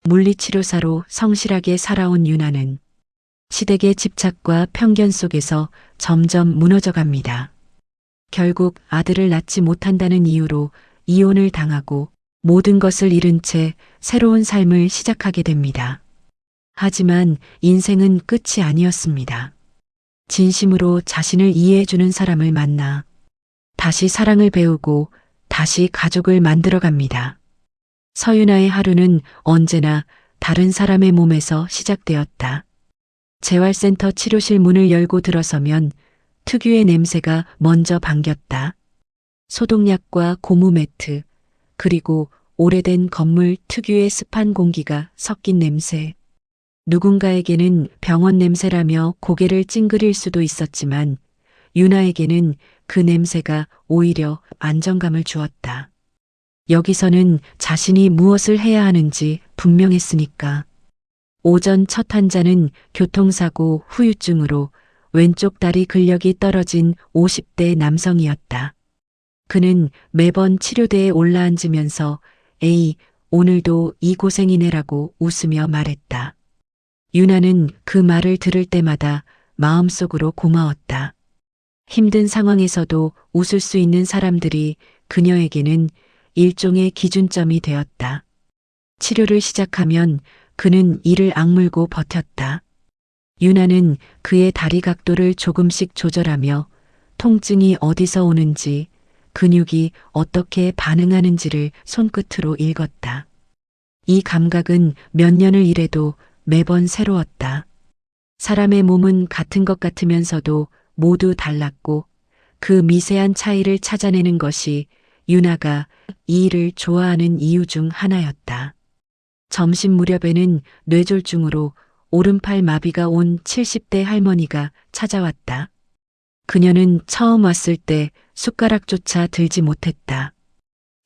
물리치료사로 성실하게 살아온 유나는 시댁의 집착과 편견 속에서 점점 무너져 갑니다. 결국 아들을 낳지 못한다는 이유로 이혼을 당하고 모든 것을 잃은 채 새로운 삶을 시작하게 됩니다. 하지만 인생은 끝이 아니었습니다. 진심으로 자신을 이해해주는 사람을 만나 다시 사랑을 배우고 다시 가족을 만들어 갑니다. 서유나의 하루는 언제나 다른 사람의 몸에서 시작되었다. 재활센터 치료실 문을 열고 들어서면 특유의 냄새가 먼저 반겼다. 소독약과 고무 매트, 그리고 오래된 건물 특유의 습한 공기가 섞인 냄새. 누군가에게는 병원 냄새라며 고개를 찡그릴 수도 있었지만 유나에게는 그 냄새가 오히려 안정감을 주었다. 여기서는 자신이 무엇을 해야 하는지 분명했으니까. 오전 첫 환자는 교통사고 후유증으로 왼쪽 다리 근력이 떨어진 50대 남성이었다. 그는 매번 치료대에 올라앉으면서 에이, 오늘도 이 고생이네라고 웃으며 말했다. 유나는 그 말을 들을 때마다 마음속으로 고마웠다. 힘든 상황에서도 웃을 수 있는 사람들이 그녀에게는 일종의 기준점이 되었다. 치료를 시작하면 그는 이를 악물고 버텼다. 유나는 그의 다리 각도를 조금씩 조절하며 통증이 어디서 오는지, 근육이 어떻게 반응하는지를 손끝으로 읽었다. 이 감각은 몇 년을 일해도 매번 새로웠다. 사람의 몸은 같은 것 같으면서도 모두 달랐고 그 미세한 차이를 찾아내는 것이 유나가 이 일을 좋아하는 이유 중 하나였다. 점심 무렵에는 뇌졸중으로 오른팔 마비가 온 70대 할머니가 찾아왔다. 그녀는 처음 왔을 때 숟가락조차 들지 못했다.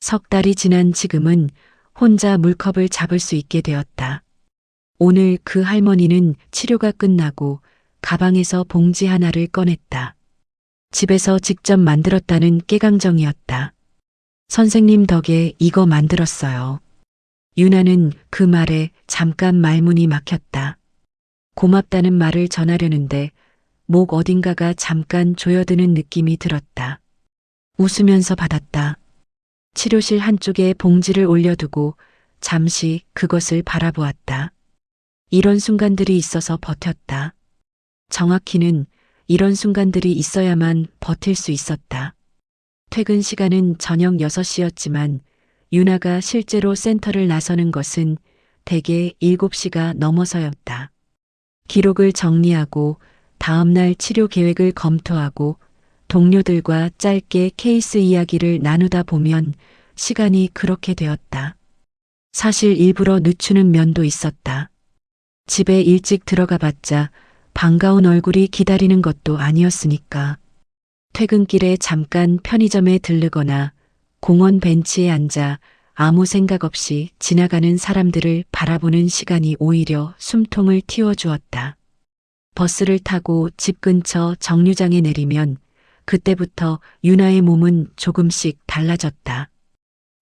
석 달이 지난 지금은 혼자 물컵을 잡을 수 있게 되었다. 오늘 그 할머니는 치료가 끝나고 가방에서 봉지 하나를 꺼냈다. 집에서 직접 만들었다는 깨강정이었다. 선생님 덕에 이거 만들었어요. 유나는 그 말에 잠깐 말문이 막혔다. 고맙다는 말을 전하려는데 목 어딘가가 잠깐 조여드는 느낌이 들었다. 웃으면서 받았다. 치료실 한쪽에 봉지를 올려두고 잠시 그것을 바라보았다. 이런 순간들이 있어서 버텼다. 정확히는 이런 순간들이 있어야만 버틸 수 있었다. 퇴근 시간은 저녁 6시였지만 유나가 실제로 센터를 나서는 것은 대개 7시가 넘어서였다. 기록을 정리하고 다음날 치료 계획을 검토하고 동료들과 짧게 케이스 이야기를 나누다 보면 시간이 그렇게 되었다. 사실 일부러 늦추는 면도 있었다. 집에 일찍 들어가 봤자 반가운 얼굴이 기다리는 것도 아니었으니까. 퇴근길에 잠깐 편의점에 들르거나 공원 벤치에 앉아 아무 생각 없이 지나가는 사람들을 바라보는 시간이 오히려 숨통을 틔워주었다. 버스를 타고 집 근처 정류장에 내리면 그때부터 유나의 몸은 조금씩 달라졌다.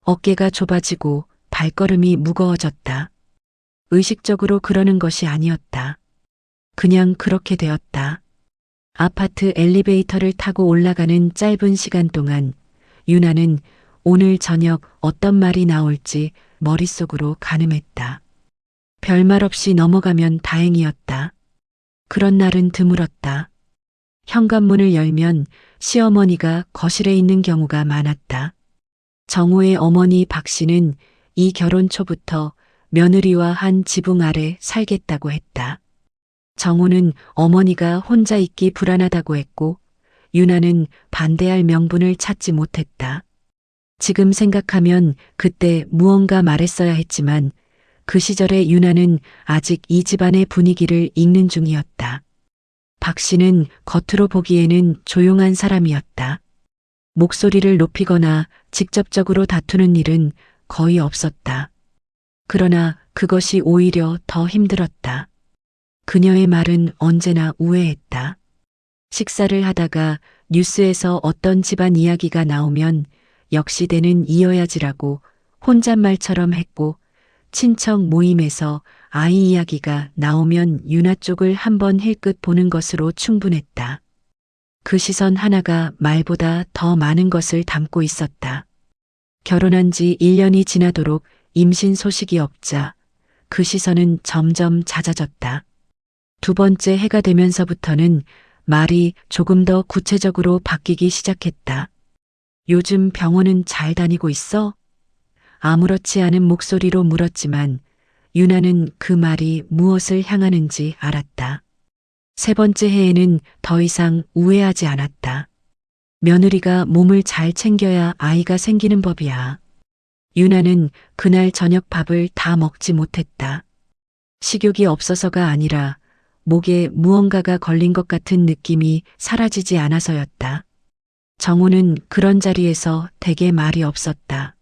어깨가 좁아지고 발걸음이 무거워졌다. 의식적으로 그러는 것이 아니었다. 그냥 그렇게 되었다. 아파트 엘리베이터를 타고 올라가는 짧은 시간 동안 유나는 오늘 저녁 어떤 말이 나올지 머릿속으로 가늠했다. 별말 없이 넘어가면 다행이었다. 그런 날은 드물었다. 현관문을 열면 시어머니가 거실에 있는 경우가 많았다. 정호의 어머니 박 씨는 이 결혼 초부터 며느리와 한 지붕 아래 살겠다고 했다. 정호는 어머니가 혼자 있기 불안하다고 했고 유나는 반대할 명분을 찾지 못했다. 지금 생각하면 그때 무언가 말했어야 했지만 그 시절의 유나는 아직 이 집안의 분위기를 읽는 중이었다. 박 씨는 겉으로 보기에는 조용한 사람이었다. 목소리를 높이거나 직접적으로 다투는 일은 거의 없었다. 그러나 그것이 오히려 더 힘들었다. 그녀의 말은 언제나 우회했다. 식사를 하다가 뉴스에서 어떤 집안 이야기가 나오면 역시 대는 이어야지라고 혼잣말처럼 했고 친척 모임에서 아이 이야기가 나오면 유나 쪽을 한번 힐끗 보는 것으로 충분했다. 그 시선 하나가 말보다 더 많은 것을 담고 있었다. 결혼한 지 1년이 지나도록 임신 소식이 없자 그 시선은 점점 잦아졌다. 두 번째 해가 되면서부터는 말이 조금 더 구체적으로 바뀌기 시작했다. 요즘 병원은 잘 다니고 있어? 아무렇지 않은 목소리로 물었지만 유나는 그 말이 무엇을 향하는지 알았다. 세 번째 해에는 더 이상 우회하지 않았다. 며느리가 몸을 잘 챙겨야 아이가 생기는 법이야. 유나는 그날 저녁 밥을 다 먹지 못했다. 식욕이 없어서가 아니라 목에 무언가가 걸린 것 같은 느낌이 사라지지 않아서였다. 정호는 그런 자리에서 대개 말이 없었다.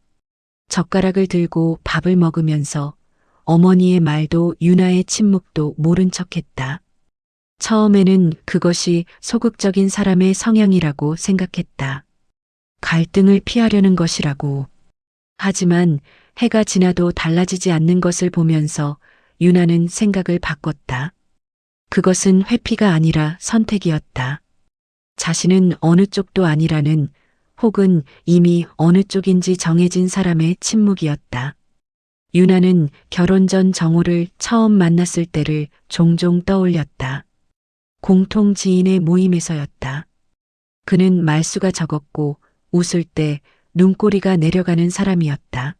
젓가락을 들고 밥을 먹으면서 어머니의 말도 유나의 침묵도 모른 척했다. 처음에는 그것이 소극적인 사람의 성향이라고 생각했다. 갈등을 피하려는 것이라고. 하지만 해가 지나도 달라지지 않는 것을 보면서 유나는 생각을 바꿨다. 그것은 회피가 아니라 선택이었다. 자신은 어느 쪽도 아니라는 혹은 이미 어느 쪽인지 정해진 사람의 침묵이었다. 유나는 결혼 전 정호를 처음 만났을 때를 종종 떠올렸다. 공통 지인의 모임에서였다. 그는 말수가 적었고 웃을 때 눈꼬리가 내려가는 사람이었다.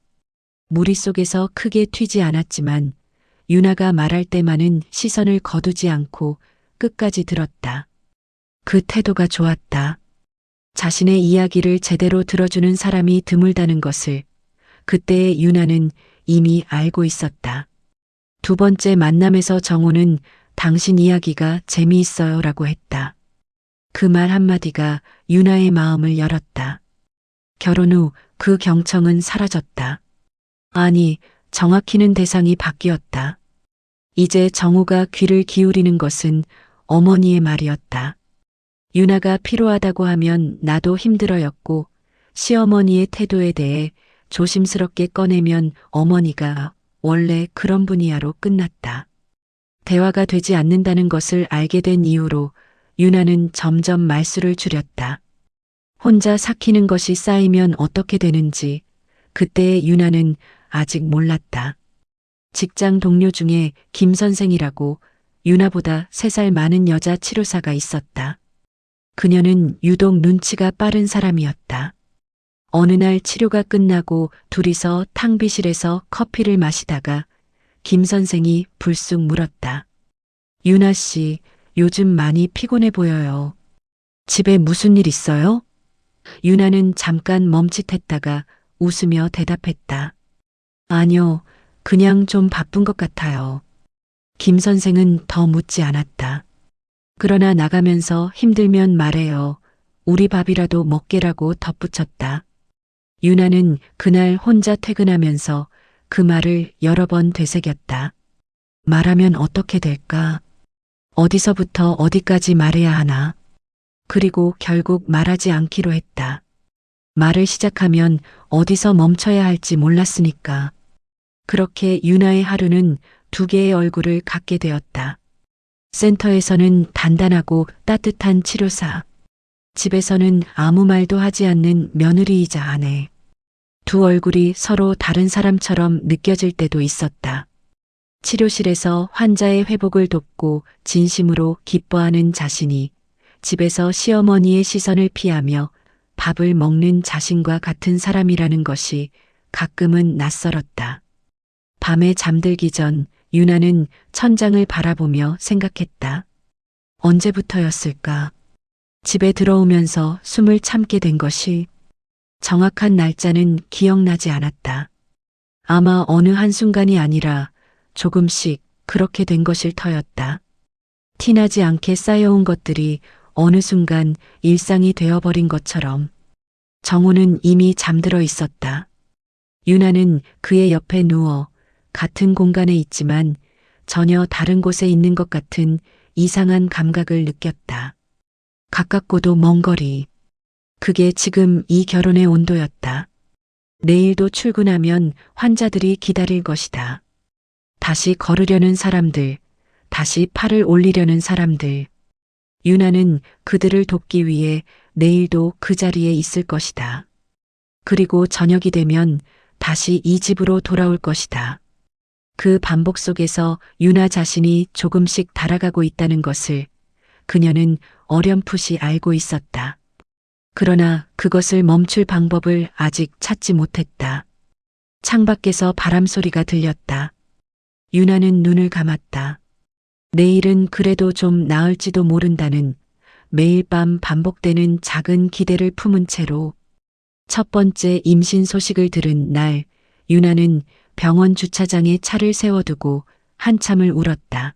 무리 속에서 크게 튀지 않았지만 유나가 말할 때만은 시선을 거두지 않고 끝까지 들었다. 그 태도가 좋았다. 자신의 이야기를 제대로 들어주는 사람이 드물다는 것을 그때의 유나는 이미 알고 있었다. 두 번째 만남에서 정호는 당신 이야기가 재미있어요 라고 했다. 그 말 한마디가 유나의 마음을 열었다. 결혼 후 그 경청은 사라졌다. 아니, 정확히는 대상이 바뀌었다. 이제 정호가 귀를 기울이는 것은 어머니의 말이었다. 유나가 필요하다고 하면 나도 힘들어였고 시어머니의 태도에 대해 조심스럽게 꺼내면 어머니가 원래 그런 분이야로 끝났다. 대화가 되지 않는다는 것을 알게 된 이후로 유나는 점점 말수를 줄였다. 혼자 삭히는 것이 쌓이면 어떻게 되는지 그때의 유나는 아직 몰랐다. 직장 동료 중에 김 선생이라고 유나보다 3살 많은 여자 치료사가 있었다. 그녀는 유독 눈치가 빠른 사람이었다. 어느 날 치료가 끝나고 둘이서 탕비실에서 커피를 마시다가 김 선생이 불쑥 물었다. 유나 씨, 요즘 많이 피곤해 보여요. 집에 무슨 일 있어요? 유나는 잠깐 멈칫했다가 웃으며 대답했다. 아니요, 그냥 좀 바쁜 것 같아요. 김 선생은 더 묻지 않았다. 그러나 나가면서 힘들면 말해요. 우리 밥이라도 먹게라고 덧붙였다. 유나는 그날 혼자 퇴근하면서 그 말을 여러 번 되새겼다. 말하면 어떻게 될까? 어디서부터 어디까지 말해야 하나? 그리고 결국 말하지 않기로 했다. 말을 시작하면 어디서 멈춰야 할지 몰랐으니까. 그렇게 유나의 하루는 2개의 얼굴을 갖게 되었다. 센터에서는 단단하고 따뜻한 치료사. 집에서는 아무 말도 하지 않는 며느리이자 아내. 두 얼굴이 서로 다른 사람처럼 느껴질 때도 있었다. 치료실에서 환자의 회복을 돕고 진심으로 기뻐하는 자신이 집에서 시어머니의 시선을 피하며 밥을 먹는 자신과 같은 사람이라는 것이 가끔은 낯설었다. 밤에 잠들기 전 유나는 천장을 바라보며 생각했다. 언제부터였을까? 집에 들어오면서 숨을 참게 된 것이. 정확한 날짜는 기억나지 않았다. 아마 어느 한순간이 아니라 조금씩 그렇게 된 것일 터였다. 티나지 않게 쌓여온 것들이 어느 순간 일상이 되어버린 것처럼. 정호는 이미 잠들어 있었다. 유나는 그의 옆에 누워 같은 공간에 있지만 전혀 다른 곳에 있는 것 같은 이상한 감각을 느꼈다. 가깝고도 먼 거리. 그게 지금 이 결혼의 온도였다. 내일도 출근하면 환자들이 기다릴 것이다. 다시 걸으려는 사람들, 다시 팔을 올리려는 사람들. 유나는 그들을 돕기 위해 내일도 그 자리에 있을 것이다. 그리고 저녁이 되면 다시 이 집으로 돌아올 것이다. 그 반복 속에서 유나 자신이 조금씩 달아가고 있다는 것을 그녀는 어렴풋이 알고 있었다. 그러나 그것을 멈출 방법을 아직 찾지 못했다. 창밖에서 바람 소리가 들렸다. 유나는 눈을 감았다. 내일은 그래도 좀 나을지도 모른다는 매일 밤 반복되는 작은 기대를 품은 채로 첫 번째 임신 소식을 들은 날, 유나는 병원 주차장에 차를 세워두고 한참을 울었다.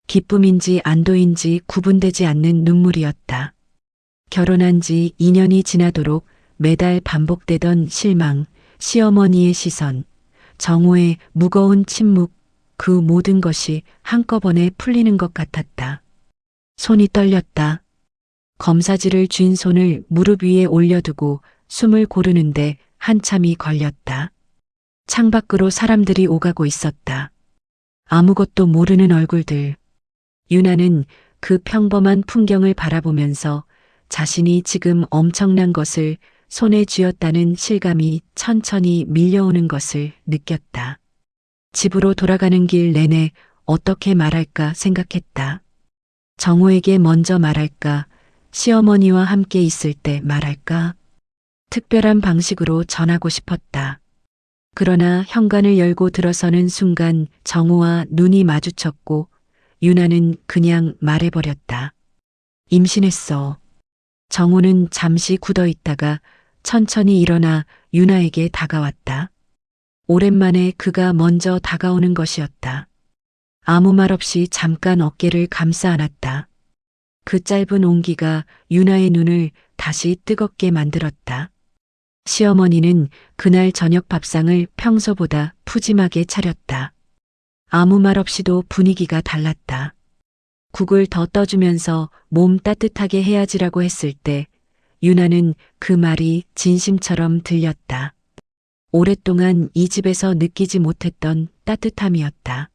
기쁨인지 안도인지 구분되지 않는 눈물이었다. 결혼한 지 2년이 지나도록 매달 반복되던 실망, 시어머니의 시선, 정호의 무거운 침묵, 그 모든 것이 한꺼번에 풀리는 것 같았다. 손이 떨렸다. 검사지를 쥔 손을 무릎 위에 올려두고 숨을 고르는데 한참이 걸렸다. 창밖으로 사람들이 오가고 있었다. 아무것도 모르는 얼굴들. 유나는 그 평범한 풍경을 바라보면서 자신이 지금 엄청난 것을 손에 쥐었다는 실감이 천천히 밀려오는 것을 느꼈다. 집으로 돌아가는 길 내내 어떻게 말할까 생각했다. 정호에게 먼저 말할까? 시어머니와 함께 있을 때 말할까? 특별한 방식으로 전하고 싶었다. 그러나 현관을 열고 들어서는 순간 정호와 눈이 마주쳤고 유나는 그냥 말해버렸다. 임신했어. 정호는 잠시 굳어 있다가 천천히 일어나 유나에게 다가왔다. 오랜만에 그가 먼저 다가오는 것이었다. 아무 말 없이 잠깐 어깨를 감싸 안았다. 그 짧은 온기가 유나의 눈을 다시 뜨겁게 만들었다. 시어머니는 그날 저녁 밥상을 평소보다 푸짐하게 차렸다. 아무 말 없이도 분위기가 달랐다. 국을 더 떠주면서 몸 따뜻하게 해야지라고 했을 때 유나는 그 말이 진심처럼 들렸다. 오랫동안 이 집에서 느끼지 못했던 따뜻함이었다.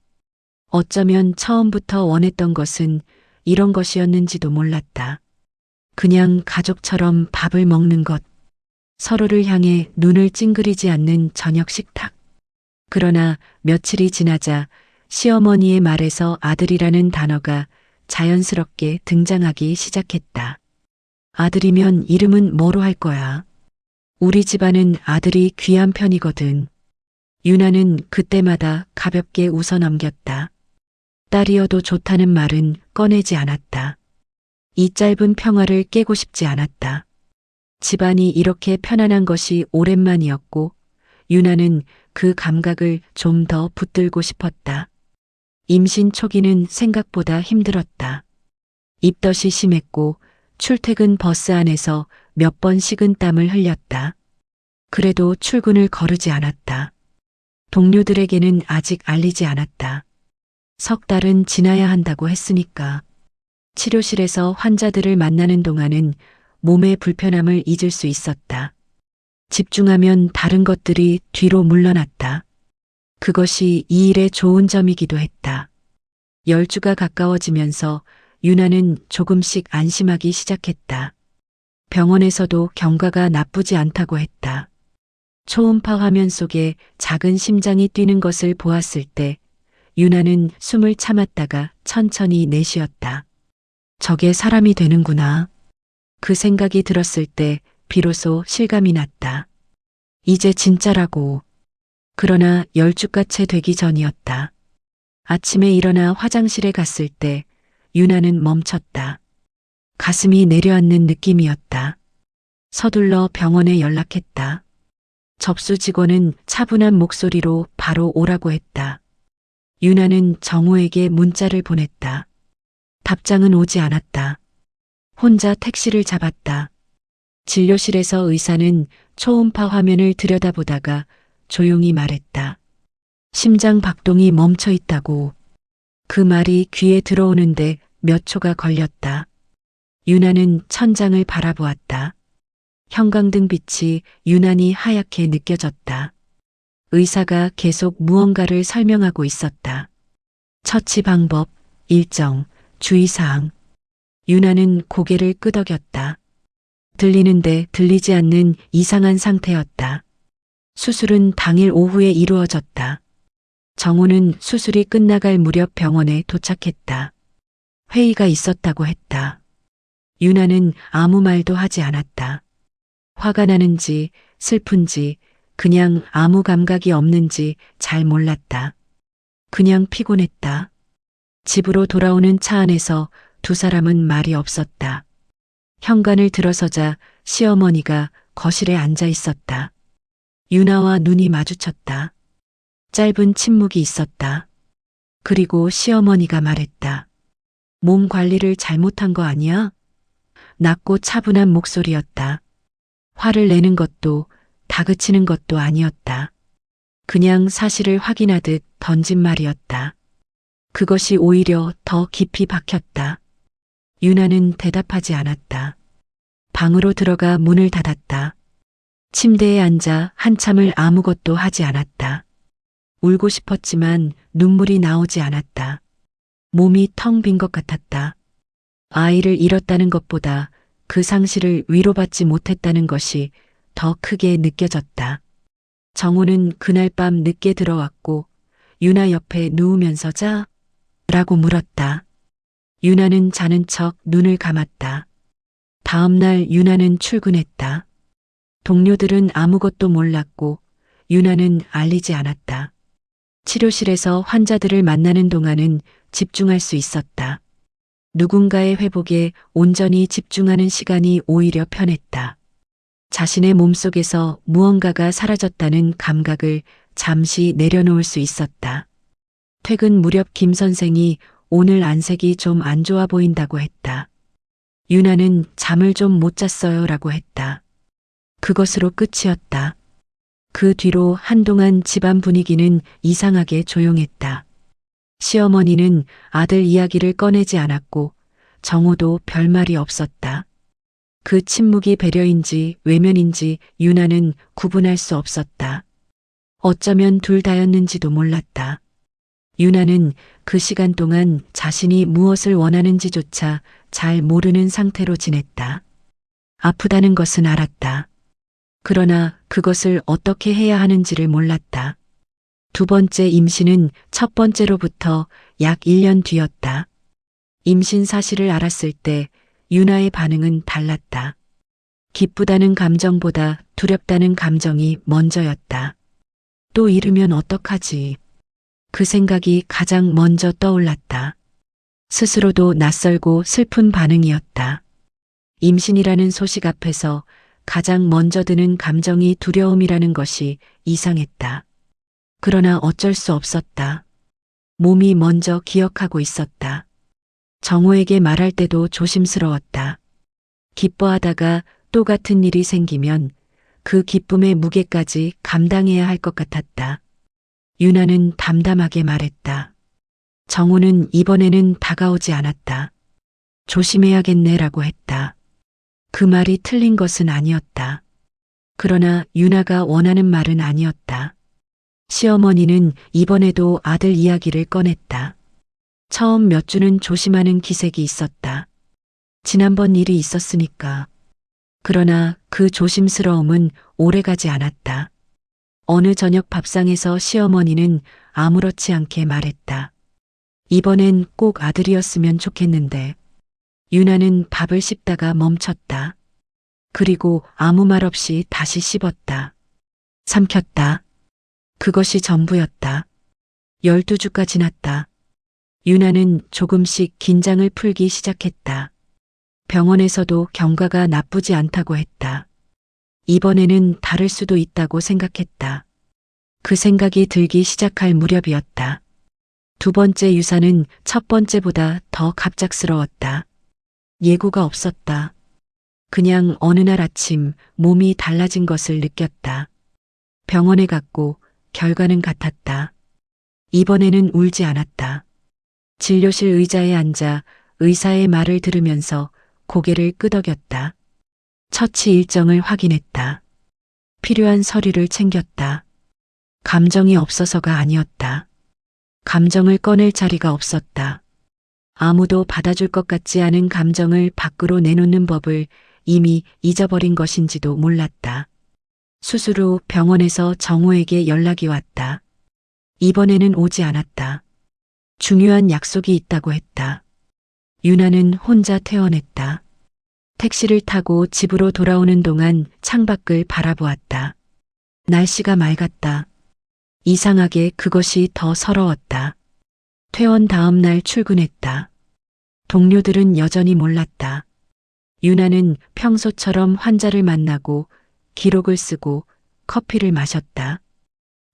어쩌면 처음부터 원했던 것은 이런 것이었는지도 몰랐다. 그냥 가족처럼 밥을 먹는 것, 서로를 향해 눈을 찡그리지 않는 저녁 식탁. 그러나 며칠이 지나자 시어머니의 말에서 아들이라는 단어가 자연스럽게 등장하기 시작했다. 아들이면 이름은 뭐로 할 거야? 우리 집안은 아들이 귀한 편이거든. 유나는 그때마다 가볍게 웃어 넘겼다. 딸이어도 좋다는 말은 꺼내지 않았다. 이 짧은 평화를 깨고 싶지 않았다. 집안이 이렇게 편안한 것이 오랜만이었고 유나는 그 감각을 좀 더 붙들고 싶었다. 임신 초기는 생각보다 힘들었다. 입덧이 심했고 출퇴근 버스 안에서 몇 번 식은 땀을 흘렸다. 그래도 출근을 거르지 않았다. 동료들에게는 아직 알리지 않았다. 석 달은 지나야 한다고 했으니까. 치료실에서 환자들을 만나는 동안은 몸의 불편함을 잊을 수 있었다. 집중하면 다른 것들이 뒤로 물러났다. 그것이 이 일의 좋은 점이기도 했다. 10주가 가까워지면서 유나는 조금씩 안심하기 시작했다. 병원에서도 경과가 나쁘지 않다고 했다. 초음파 화면 속에 작은 심장이 뛰는 것을 보았을 때 유나는 숨을 참았다가 천천히 내쉬었다. 저게 사람이 되는구나. 그 생각이 들었을 때 비로소 실감이 났다. 이제 진짜라고. 그러나 10주가 채 되기 전이었다. 아침에 일어나 화장실에 갔을 때 유나는 멈췄다. 가슴이 내려앉는 느낌이었다. 서둘러 병원에 연락했다. 접수 직원은 차분한 목소리로 바로 오라고 했다. 유나는 정호에게 문자를 보냈다. 답장은 오지 않았다. 혼자 택시를 잡았다. 진료실에서 의사는 초음파 화면을 들여다보다가 조용히 말했다. 심장 박동이 멈춰 있다고. 그 말이 귀에 들어오는데 몇 초가 걸렸다. 유나는 천장을 바라보았다. 형광등 빛이 유난히 하얗게 느껴졌다. 의사가 계속 무언가를 설명하고 있었다. 처치 방법, 일정, 주의사항. 유나는 고개를 끄덕였다. 들리는데 들리지 않는 이상한 상태였다. 수술은 당일 오후에 이루어졌다. 정호는 수술이 끝나갈 무렵 병원에 도착했다. 회의가 있었다고 했다. 유나는 아무 말도 하지 않았다. 화가 나는지 슬픈지 그냥 아무 감각이 없는지 잘 몰랐다. 그냥 피곤했다. 집으로 돌아오는 차 안에서 두 사람은 말이 없었다. 현관을 들어서자 시어머니가 거실에 앉아 있었다. 유나와 눈이 마주쳤다. 짧은 침묵이 있었다. 그리고 시어머니가 말했다. 몸 관리를 잘못한 거 아니야? 낮고 차분한 목소리였다. 화를 내는 것도 다그치는 것도 아니었다. 그냥 사실을 확인하듯 던진 말이었다. 그것이 오히려 더 깊이 박혔다. 유나는 대답하지 않았다. 방으로 들어가 문을 닫았다. 침대에 앉아 한참을 아무것도 하지 않았다. 울고 싶었지만 눈물이 나오지 않았다. 몸이 텅 빈 것 같았다. 아이를 잃었다는 것보다 그 상실을 위로받지 못했다는 것이 더 크게 느껴졌다. 정호는 그날 밤 늦게 들어왔고 유나 옆에 누우면서 자? 라고 물었다. 유나는 자는 척 눈을 감았다. 다음 날 유나는 출근했다. 동료들은 아무것도 몰랐고 유나는 알리지 않았다. 치료실에서 환자들을 만나는 동안은 집중할 수 있었다. 누군가의 회복에 온전히 집중하는 시간이 오히려 편했다. 자신의 몸속에서 무언가가 사라졌다는 감각을 잠시 내려놓을 수 있었다. 퇴근 무렵 김 선생이 오늘 안색이 좀 안 좋아 보인다고 했다. 유나는 잠을 좀 못 잤어요 라고 했다. 그것으로 끝이었다. 그 뒤로 한동안 집안 분위기는 이상하게 조용했다. 시어머니는 아들 이야기를 꺼내지 않았고 정호도 별말이 없었다. 그 침묵이 배려인지 외면인지 유나는 구분할 수 없었다. 어쩌면 둘 다였는지도 몰랐다. 유나는 그 시간 동안 자신이 무엇을 원하는지조차 잘 모르는 상태로 지냈다. 아프다는 것은 알았다. 그러나 그것을 어떻게 해야 하는지를 몰랐다. 두 번째 임신은 첫 번째로부터 약 1년 뒤였다. 임신 사실을 알았을 때 유나의 반응은 달랐다. 기쁘다는 감정보다 두렵다는 감정이 먼저였다. 또 잃으면 어떡하지? 그 생각이 가장 먼저 떠올랐다. 스스로도 낯설고 슬픈 반응이었다. 임신이라는 소식 앞에서 가장 먼저 드는 감정이 두려움이라는 것이 이상했다. 그러나 어쩔 수 없었다. 몸이 먼저 기억하고 있었다. 정호에게 말할 때도 조심스러웠다. 기뻐하다가 또 같은 일이 생기면 그 기쁨의 무게까지 감당해야 할 것 같았다. 유나는 담담하게 말했다. 정호는 이번에는 다가오지 않았다. 조심해야겠네라고 했다. 그 말이 틀린 것은 아니었다. 그러나 유나가 원하는 말은 아니었다. 시어머니는 이번에도 아들 이야기를 꺼냈다. 처음 몇 주는 조심하는 기색이 있었다. 지난번 일이 있었으니까. 그러나 그 조심스러움은 오래가지 않았다. 어느 저녁 밥상에서 시어머니는 아무렇지 않게 말했다. 이번엔 꼭 아들이었으면 좋겠는데. 유나는 밥을 씹다가 멈췄다. 그리고 아무 말 없이 다시 씹었다. 삼켰다. 그것이 전부였다. 12주가 지났다. 유나는 조금씩 긴장을 풀기 시작했다. 병원에서도 경과가 나쁘지 않다고 했다. 이번에는 다를 수도 있다고 생각했다. 그 생각이 들기 시작할 무렵이었다. 두 번째 유산은 첫 번째보다 더 갑작스러웠다. 예고가 없었다. 그냥 어느 날 아침 몸이 달라진 것을 느꼈다. 병원에 갔고 결과는 같았다. 이번에는 울지 않았다. 진료실 의자에 앉아 의사의 말을 들으면서 고개를 끄덕였다. 처치 일정을 확인했다. 필요한 서류를 챙겼다. 감정이 없어서가 아니었다. 감정을 꺼낼 자리가 없었다. 아무도 받아줄 것 같지 않은 감정을 밖으로 내놓는 법을 이미 잊어버린 것인지도 몰랐다. 수술 후 병원에서 정호에게 연락이 왔다. 이번에는 오지 않았다. 중요한 약속이 있다고 했다. 유나는 혼자 퇴원했다. 택시를 타고 집으로 돌아오는 동안 창밖을 바라보았다. 날씨가 맑았다. 이상하게 그것이 더 서러웠다. 퇴원 다음 날 출근했다. 동료들은 여전히 몰랐다. 유나는 평소처럼 환자를 만나고 기록을 쓰고 커피를 마셨다.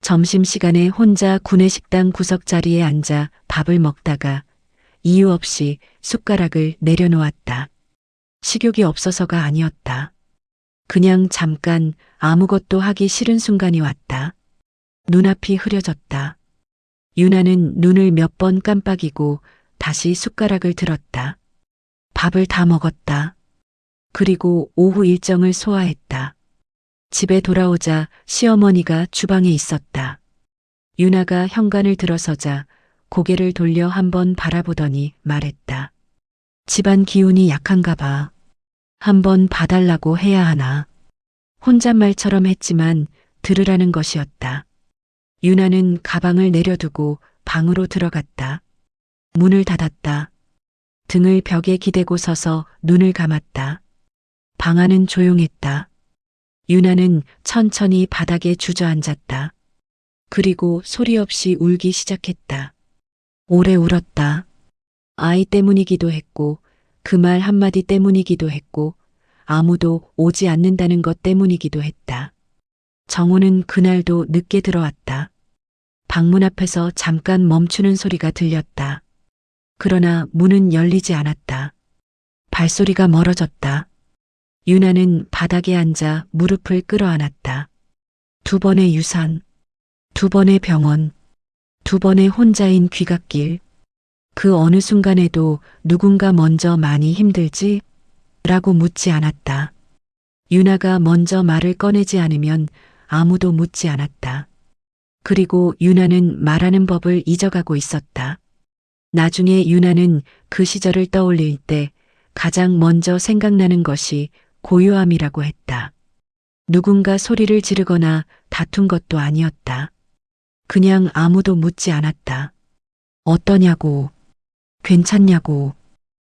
점심시간에 혼자 구내식당 구석자리에 앉아 밥을 먹다가 이유 없이 숟가락을 내려놓았다. 식욕이 없어서가 아니었다. 그냥 잠깐 아무것도 하기 싫은 순간이 왔다. 눈앞이 흐려졌다. 유나는 눈을 몇 번 깜빡이고 다시 숟가락을 들었다. 밥을 다 먹었다. 그리고 오후 일정을 소화했다. 집에 돌아오자 시어머니가 주방에 있었다. 유나가 현관을 들어서자 고개를 돌려 한번 바라보더니 말했다. 집안 기운이 약한가 봐. 한번 봐달라고 해야 하나. 혼잣말처럼 했지만 들으라는 것이었다. 유나는 가방을 내려두고 방으로 들어갔다. 문을 닫았다. 등을 벽에 기대고 서서 눈을 감았다. 방 안은 조용했다. 유나는 천천히 바닥에 주저앉았다. 그리고 소리 없이 울기 시작했다. 오래 울었다. 아이 때문이기도 했고 그 말 한마디 때문이기도 했고 아무도 오지 않는다는 것 때문이기도 했다. 정호는 그날도 늦게 들어왔다. 방문 앞에서 잠깐 멈추는 소리가 들렸다. 그러나 문은 열리지 않았다. 발소리가 멀어졌다. 유나는 바닥에 앉아 무릎을 끌어안았다. 2번의 유산, 2번의 병원, 2번의 혼자인 귀갓길. 그 어느 순간에도 누군가 먼저 많이 힘들지? 라고 묻지 않았다. 유나가 먼저 말을 꺼내지 않으면 아무도 묻지 않았다. 그리고 유나는 말하는 법을 잊어가고 있었다. 나중에 유나는 그 시절을 떠올릴 때 가장 먼저 생각나는 것이 고요함이라고 했다. 누군가 소리를 지르거나 다툰 것도 아니었다. 그냥 아무도 묻지 않았다. 어떠냐고, 괜찮냐고,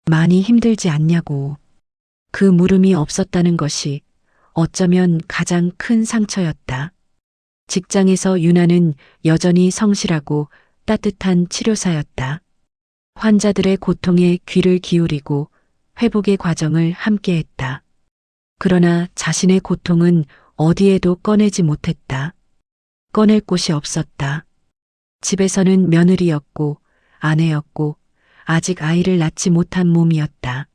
많이 힘들지 않냐고. 그 물음이 없었다는 것이 어쩌면 가장 큰 상처였다. 직장에서 유나는 여전히 성실하고 따뜻한 치료사였다. 환자들의 고통에 귀를 기울이고 회복의 과정을 함께했다. 그러나 자신의 고통은 어디에도 꺼내지 못했다. 꺼낼 곳이 없었다. 집에서는 며느리였고 아내였고 아직 아이를 낳지 못한 몸이었다.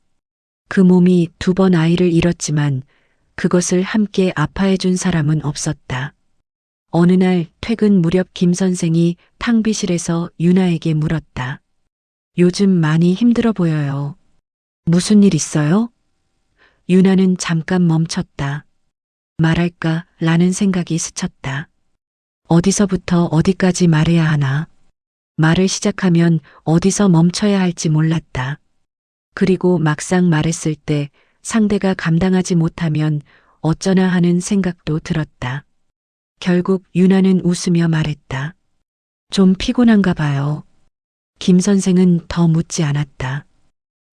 그 몸이 2번 아이를 잃었지만 그것을 함께 아파해준 사람은 없었다. 어느 날 퇴근 무렵 김 선생이 탕비실에서 유나에게 물었다. 요즘 많이 힘들어 보여요. 무슨 일 있어요? 유나는 잠깐 멈췄다. 말할까 라는 생각이 스쳤다. 어디서부터 어디까지 말해야 하나. 말을 시작하면 어디서 멈춰야 할지 몰랐다. 그리고 막상 말했을 때 상대가 감당하지 못하면 어쩌나 하는 생각도 들었다. 결국 유나는 웃으며 말했다. 좀 피곤한가 봐요. 김 선생은 더 묻지 않았다.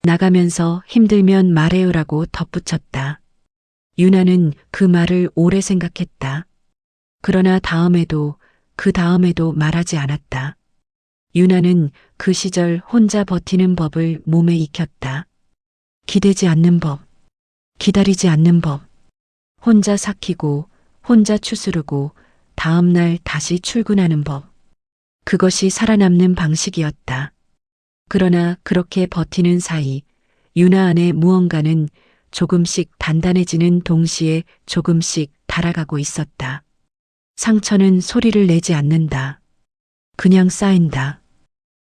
나가면서 힘들면 말해요라고 덧붙였다. 유나는 그 말을 오래 생각했다. 그러나 다음에도 그 다음에도 말하지 않았다. 유나는 그 시절 혼자 버티는 법을 몸에 익혔다. 기대지 않는 법, 기다리지 않는 법, 혼자 삭히고 혼자 추스르고 다음날 다시 출근하는 법. 그것이 살아남는 방식이었다. 그러나 그렇게 버티는 사이 유나 안에 무언가는 조금씩 단단해지는 동시에 조금씩 달아가고 있었다. 상처는 소리를 내지 않는다. 그냥 쌓인다.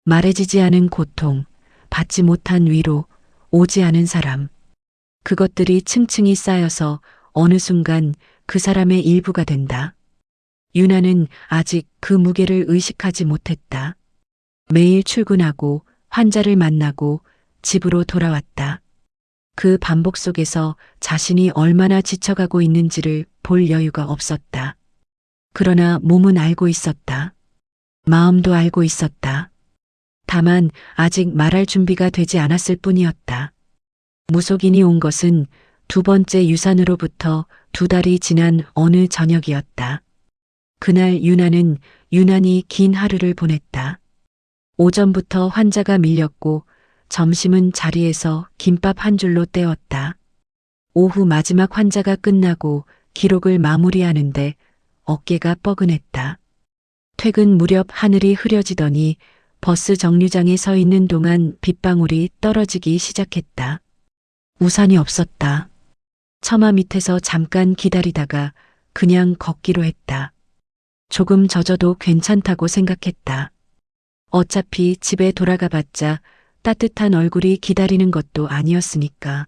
말해지지 않은 고통, 받지 못한 위로, 오지 않은 사람. 그것들이 층층이 쌓여서 어느 순간 그 사람의 일부가 된다. 유나는 아직 그 무게를 의식하지 못했다. 매일 출근하고 환자를 만나고 집으로 돌아왔다. 그 반복 속에서 자신이 얼마나 지쳐가고 있는지를 볼 여유가 없었다. 그러나 몸은 알고 있었다. 마음도 알고 있었다. 다만 아직 말할 준비가 되지 않았을 뿐이었다. 무속인이 온 것은 두 번째 유산으로부터 2달이 지난 어느 저녁이었다. 그날 유나는 유난히 긴 하루를 보냈다. 오전부터 환자가 밀렸고 점심은 자리에서 김밥 한 줄로 때웠다. 오후 마지막 환자가 끝나고 기록을 마무리하는데 어깨가 뻐근했다. 퇴근 무렵 하늘이 흐려지더니 버스 정류장에 서 있는 동안 빗방울이 떨어지기 시작했다. 우산이 없었다. 처마 밑에서 잠깐 기다리다가 그냥 걷기로 했다. 조금 젖어도 괜찮다고 생각했다. 어차피 집에 돌아가봤자 따뜻한 얼굴이 기다리는 것도 아니었으니까.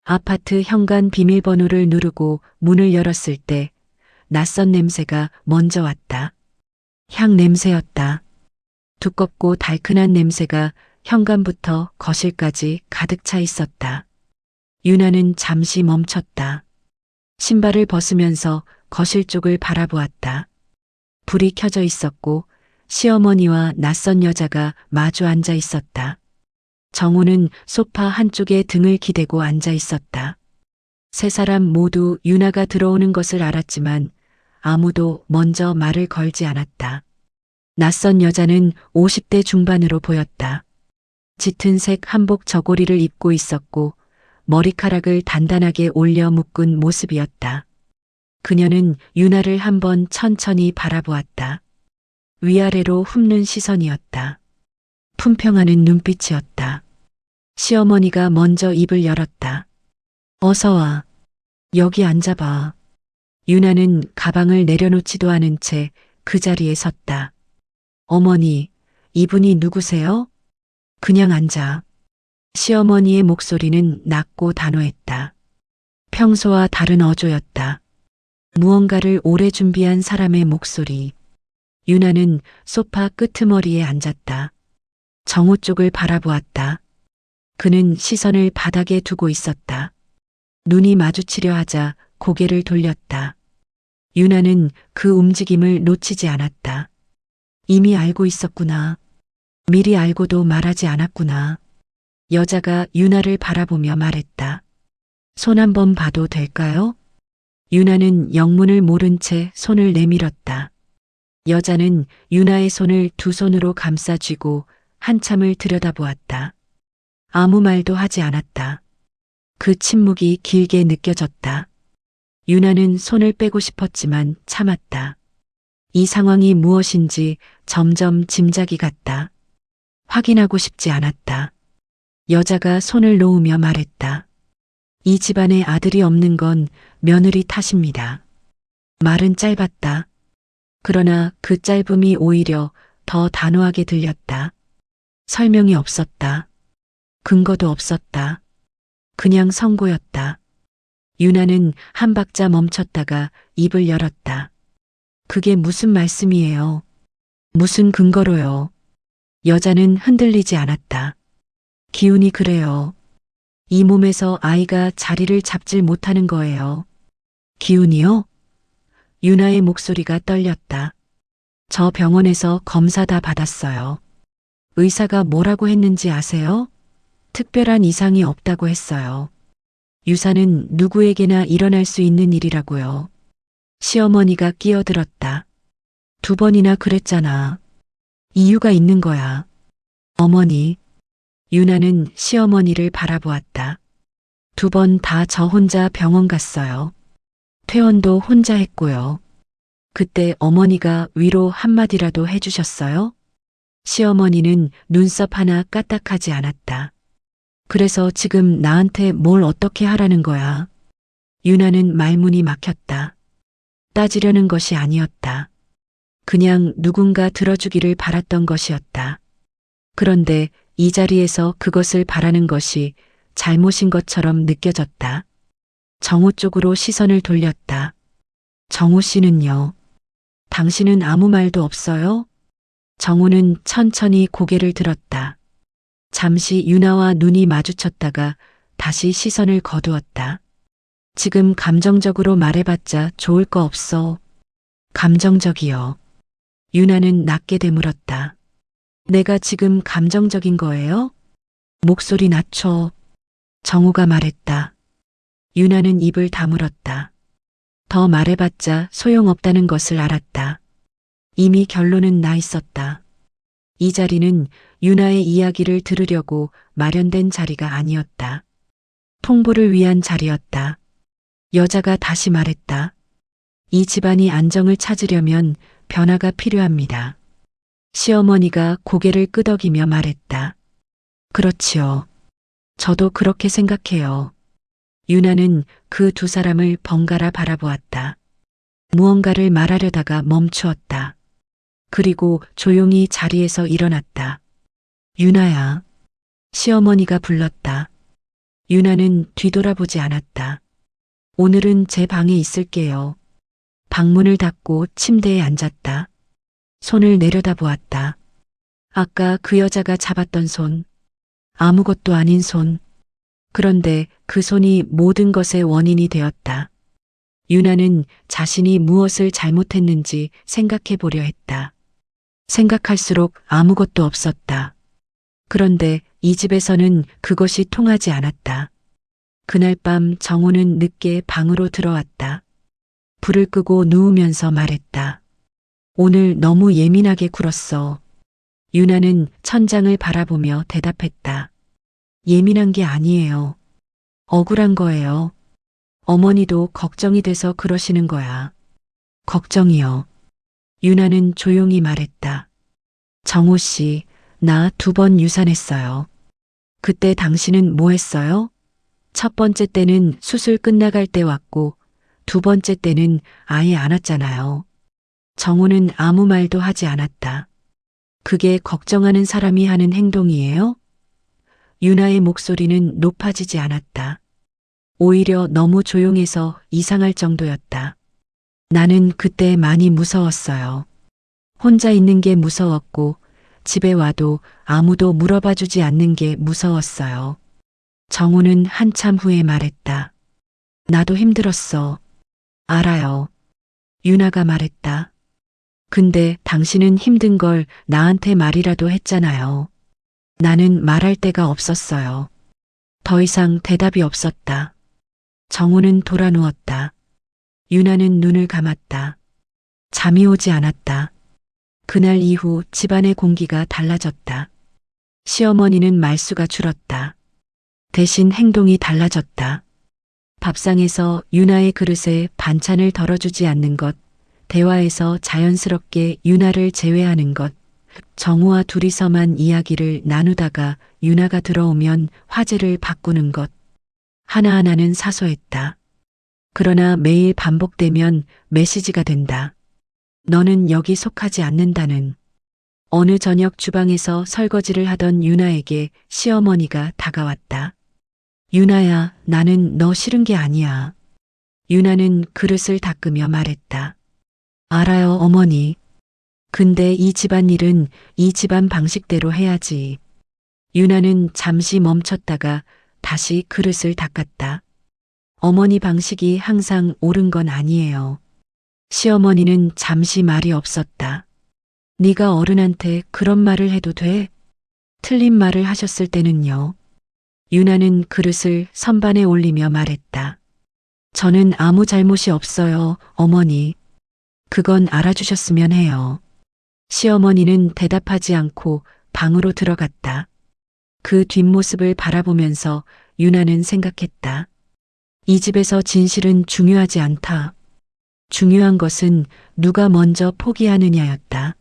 아파트 현관 비밀번호를 누르고 문을 열었을 때 낯선 냄새가 먼저 왔다. 향 냄새였다. 두껍고 달큰한 냄새가 현관부터 거실까지 가득 차 있었다. 유나는 잠시 멈췄다. 신발을 벗으면서 거실 쪽을 바라보았다. 불이 켜져 있었고 시어머니와 낯선 여자가 마주 앉아 있었다. 정우는 소파 한쪽에 등을 기대고 앉아 있었다. 세 사람 모두 유나가 들어오는 것을 알았지만 아무도 먼저 말을 걸지 않았다. 낯선 여자는 50대 중반으로 보였다. 짙은 색 한복 저고리를 입고 있었고 머리카락을 단단하게 올려 묶은 모습이었다. 그녀는 유나를 한번 천천히 바라보았다. 위아래로 훑는 시선이었다. 품평하는 눈빛이었다. 시어머니가 먼저 입을 열었다. 어서 와. 여기 앉아봐. 유나는 가방을 내려놓지도 않은 채 그 자리에 섰다. 어머니, 이분이 누구세요? 그냥 앉아. 시어머니의 목소리는 낮고 단호했다. 평소와 다른 어조였다. 무언가를 오래 준비한 사람의 목소리. 유나는 소파 끄트머리에 앉았다. 정우 쪽을 바라보았다. 그는 시선을 바닥에 두고 있었다. 눈이 마주치려 하자 고개를 돌렸다. 유나는 그 움직임을 놓치지 않았다. 이미 알고 있었구나. 미리 알고도 말하지 않았구나. 여자가 유나를 바라보며 말했다. 손 한번 봐도 될까요? 유나는 영문을 모른 채 손을 내밀었다. 여자는 유나의 손을 두 손으로 감싸 쥐고 한참을 들여다보았다. 아무 말도 하지 않았다. 그 침묵이 길게 느껴졌다. 유나는 손을 빼고 싶었지만 참았다. 이 상황이 무엇인지 점점 짐작이 갔다. 확인하고 싶지 않았다. 여자가 손을 놓으며 말했다. 이 집안에 아들이 없는 건 며느리 탓입니다. 말은 짧았다. 그러나 그 짧음이 오히려 더 단호하게 들렸다. 설명이 없었다. 근거도 없었다. 그냥 선고였다. 유나는 한 박자 멈췄다가 입을 열었다. 그게 무슨 말씀이에요? 무슨 근거로요? 여자는 흔들리지 않았다. 기운이 그래요. 이 몸에서 아이가 자리를 잡질 못하는 거예요. 기운이요? 유나의 목소리가 떨렸다. 저 병원에서 검사 다 받았어요. 의사가 뭐라고 했는지 아세요? 특별한 이상이 없다고 했어요. 유산은 누구에게나 일어날 수 있는 일이라고요. 시어머니가 끼어들었다. 2번이나 그랬잖아. 이유가 있는 거야. 어머니. 유나는 시어머니를 바라보았다. 2번 다 저 혼자 병원 갔어요. 퇴원도 혼자 했고요. 그때 어머니가 위로 한마디라도 해주셨어요? 시어머니는 눈썹 하나 까딱하지 않았다. 그래서 지금 나한테 뭘 어떻게 하라는 거야? 유나는 말문이 막혔다. 따지려는 것이 아니었다. 그냥 누군가 들어주기를 바랐던 것이었다. 그런데 이 자리에서 그것을 바라는 것이 잘못인 것처럼 느껴졌다. 정우 쪽으로 시선을 돌렸다. 정우 씨는요? 당신은 아무 말도 없어요? 정우는 천천히 고개를 들었다. 잠시 유나와 눈이 마주쳤다가 다시 시선을 거두었다. 지금 감정적으로 말해봤자 좋을 거 없어. 감정적이요. 유나는 낮게 되물었다. 내가 지금 감정적인 거예요? 목소리 낮춰. 정우가 말했다. 유나는 입을 다물었다. 더 말해봤자 소용없다는 것을 알았다. 이미 결론은 나 있었다. 이 자리는 유나의 이야기를 들으려고 마련된 자리가 아니었다. 통보를 위한 자리였다. 여자가 다시 말했다. 이 집안이 안정을 찾으려면 변화가 필요합니다. 시어머니가 고개를 끄덕이며 말했다. 그렇지요. 저도 그렇게 생각해요. 유나는 그 두 사람을 번갈아 바라보았다. 무언가를 말하려다가 멈추었다. 그리고 조용히 자리에서 일어났다. 유나야. 시어머니가 불렀다. 유나는 뒤돌아보지 않았다. 오늘은 제 방에 있을게요. 방문을 닫고 침대에 앉았다. 손을 내려다보았다. 아까 그 여자가 잡았던 손. 아무것도 아닌 손. 그런데 그 손이 모든 것의 원인이 되었다. 유나는 자신이 무엇을 잘못했는지 생각해 보려 했다. 생각할수록 아무것도 없었다. 그런데 이 집에서는 그것이 통하지 않았다. 그날 밤 정우는 늦게 방으로 들어왔다. 불을 끄고 누우면서 말했다. 오늘 너무 예민하게 굴었어. 유나는 천장을 바라보며 대답했다. 예민한 게 아니에요. 억울한 거예요. 어머니도 걱정이 돼서 그러시는 거야. 걱정이요. 유나는 조용히 말했다. 정우 씨, 나 2번 유산했어요. 그때 당신은 뭐 했어요? 첫 번째 때는 수술 끝나갈 때 왔고, 2번째 때는 아예 안 왔잖아요. 정우는 아무 말도 하지 않았다. 그게 걱정하는 사람이 하는 행동이에요? 유나의 목소리는 높아지지 않았다. 오히려 너무 조용해서 이상할 정도였다. 나는 그때 많이 무서웠어요. 혼자 있는 게 무서웠고, 집에 와도 아무도 물어봐 주지 않는 게 무서웠어요. 정우는 한참 후에 말했다. 나도 힘들었어. 알아요. 유나가 말했다. 근데 당신은 힘든 걸 나한테 말이라도 했잖아요. 나는 말할 데가 없었어요. 더 이상 대답이 없었다. 정우는 돌아 누웠다. 유나는 눈을 감았다. 잠이 오지 않았다. 그날 이후 집안의 공기가 달라졌다. 시어머니는 말수가 줄었다. 대신 행동이 달라졌다. 밥상에서 유나의 그릇에 반찬을 덜어주지 않는 것, 대화에서 자연스럽게 유나를 제외하는 것, 정우와 둘이서만 이야기를 나누다가 유나가 들어오면 화제를 바꾸는 것. 하나하나는 사소했다. 그러나 매일 반복되면 메시지가 된다. 너는 여기 속하지 않는다는. 어느 저녁 주방에서 설거지를 하던 유나에게 시어머니가 다가왔다. 유나야, 나는 너 싫은 게 아니야. 유나는 그릇을 닦으며 말했다. 알아요, 어머니. 근데 이 집안일은 이 집안 방식대로 해야지. 유나는 잠시 멈췄다가 다시 그릇을 닦았다. 어머니 방식이 항상 옳은 건 아니에요. 시어머니는 잠시 말이 없었다. 네가 어른한테 그런 말을 해도 돼? 틀린 말을 하셨을 때는요. 유나는 그릇을 선반에 올리며 말했다. 저는 아무 잘못이 없어요, 어머니. 그건 알아주셨으면 해요. 시어머니는 대답하지 않고 방으로 들어갔다. 그 뒷모습을 바라보면서 유나는 생각했다. 이 집에서 진실은 중요하지 않다. 중요한 것은 누가 먼저 포기하느냐였다.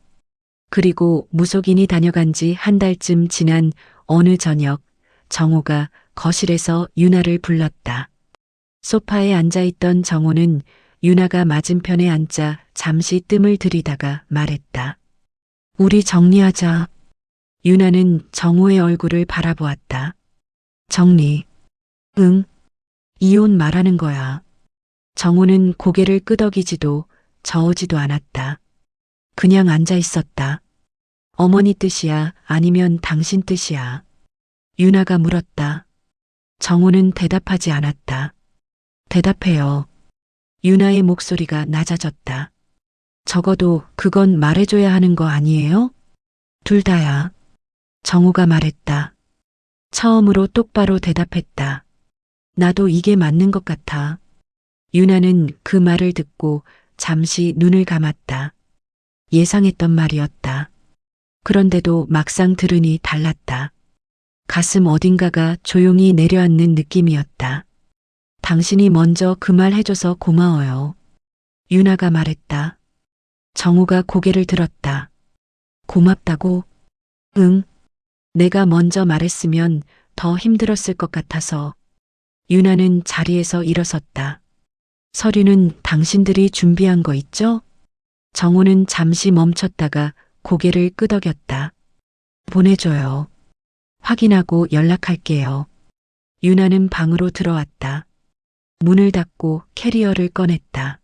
그리고 무속인이 다녀간 지 한 달쯤 지난 어느 저녁, 정우가 거실에서 유나를 불렀다. 소파에 앉아있던 정우는 유나가 맞은편에 앉자 잠시 뜸을 들이다가 말했다. 우리 정리하자. 유나는 정우의 얼굴을 바라보았다. 정리. 응. 이혼 말하는 거야. 정우는 고개를 끄덕이지도 저으지도 않았다. 그냥 앉아 있었다. 어머니 뜻이야? 아니면 당신 뜻이야? 유나가 물었다. 정우는 대답하지 않았다. 대답해요. 유나의 목소리가 낮아졌다. 적어도 그건 말해줘야 하는 거 아니에요? 둘 다야. 정우가 말했다. 처음으로 똑바로 대답했다. 나도 이게 맞는 것 같아. 유나는 그 말을 듣고 잠시 눈을 감았다. 예상했던 말이었다. 그런데도 막상 들으니 달랐다. 가슴 어딘가가 조용히 내려앉는 느낌이었다. 당신이 먼저 그 말 해줘서 고마워요. 유나가 말했다. 정우가 고개를 들었다. 고맙다고? 응. 내가 먼저 말했으면 더 힘들었을 것 같아서. 유나는 자리에서 일어섰다. 서류는 당신들이 준비한 거 있죠? 정우는 잠시 멈췄다가 고개를 끄덕였다. 보내줘요. 확인하고 연락할게요. 유나는 방으로 들어왔다. 문을 닫고 캐리어를 꺼냈다.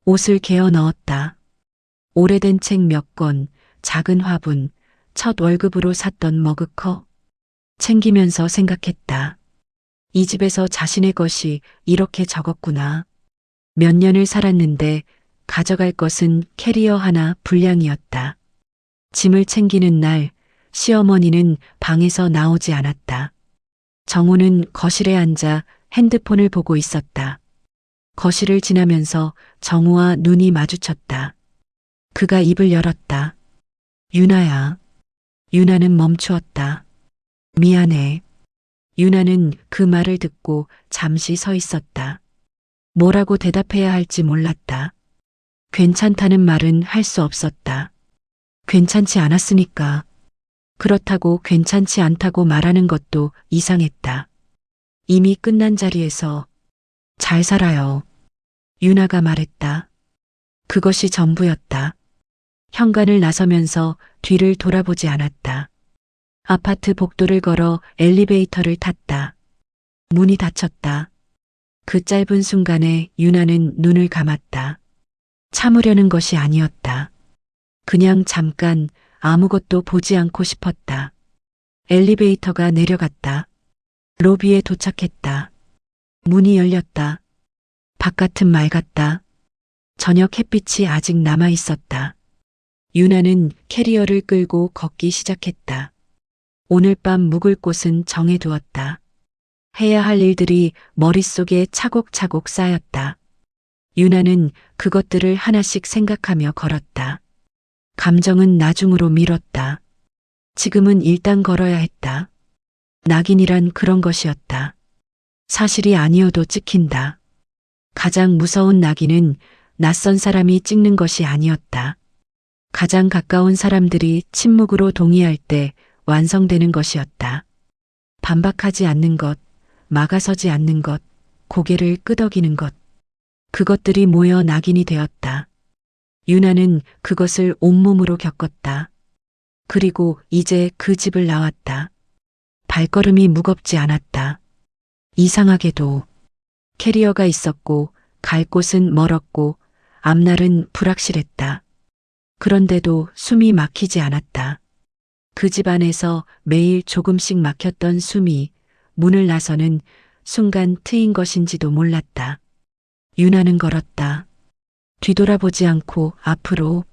옷을 개어 넣었다. 오래된 책 몇 권, 작은 화분, 첫 월급으로 샀던 머그컵. 챙기면서 생각했다. 이 집에서 자신의 것이 이렇게 적었구나. 몇 년을 살았는데 가져갈 것은 캐리어 하나 분량이었다. 짐을 챙기는 날 시어머니는 방에서 나오지 않았다. 정우는 거실에 앉아 핸드폰을 보고 있었다. 거실을 지나면서 정우와 눈이 마주쳤다. 그가 입을 열었다. 유나야. 유나는 멈추었다. 미안해. 유나는 그 말을 듣고 잠시 서 있었다. 뭐라고 대답해야 할지 몰랐다. 괜찮다는 말은 할 수 없었다. 괜찮지 않았으니까. 그렇다고 괜찮지 않다고 말하는 것도 이상했다. 이미 끝난 자리에서 잘 살아요. 유나가 말했다. 그것이 전부였다. 현관을 나서면서 뒤를 돌아보지 않았다. 아파트 복도를 걸어 엘리베이터를 탔다. 문이 닫혔다. 그 짧은 순간에 유나는 눈을 감았다. 참으려는 것이 아니었다. 그냥 잠깐 아무것도 보지 않고 싶었다. 엘리베이터가 내려갔다. 로비에 도착했다. 문이 열렸다. 바깥은 맑았다. 저녁 햇빛이 아직 남아 있었다. 유나는 캐리어를 끌고 걷기 시작했다. 오늘 밤 묵을 곳은 정해두었다. 해야 할 일들이 머릿속에 차곡차곡 쌓였다. 유나는 그것들을 하나씩 생각하며 걸었다. 감정은 나중으로 미뤘다. 지금은 일단 걸어야 했다. 낙인이란 그런 것이었다. 사실이 아니어도 찍힌다. 가장 무서운 낙인은 낯선 사람이 찍는 것이 아니었다. 가장 가까운 사람들이 침묵으로 동의할 때 완성되는 것이었다. 반박하지 않는 것, 막아서지 않는 것, 고개를 끄덕이는 것. 그것들이 모여 낙인이 되었다. 유나는 그것을 온몸으로 겪었다. 그리고 이제 그 집을 나왔다. 발걸음이 무겁지 않았다. 이상하게도 캐리어가 있었고 갈 곳은 멀었고 앞날은 불확실했다. 그런데도 숨이 막히지 않았다. 그 집 안에서 매일 조금씩 막혔던 숨이 문을 나서는 순간 트인 것인지도 몰랐다. 유나는 걸었다. 뒤돌아보지 않고 앞으로.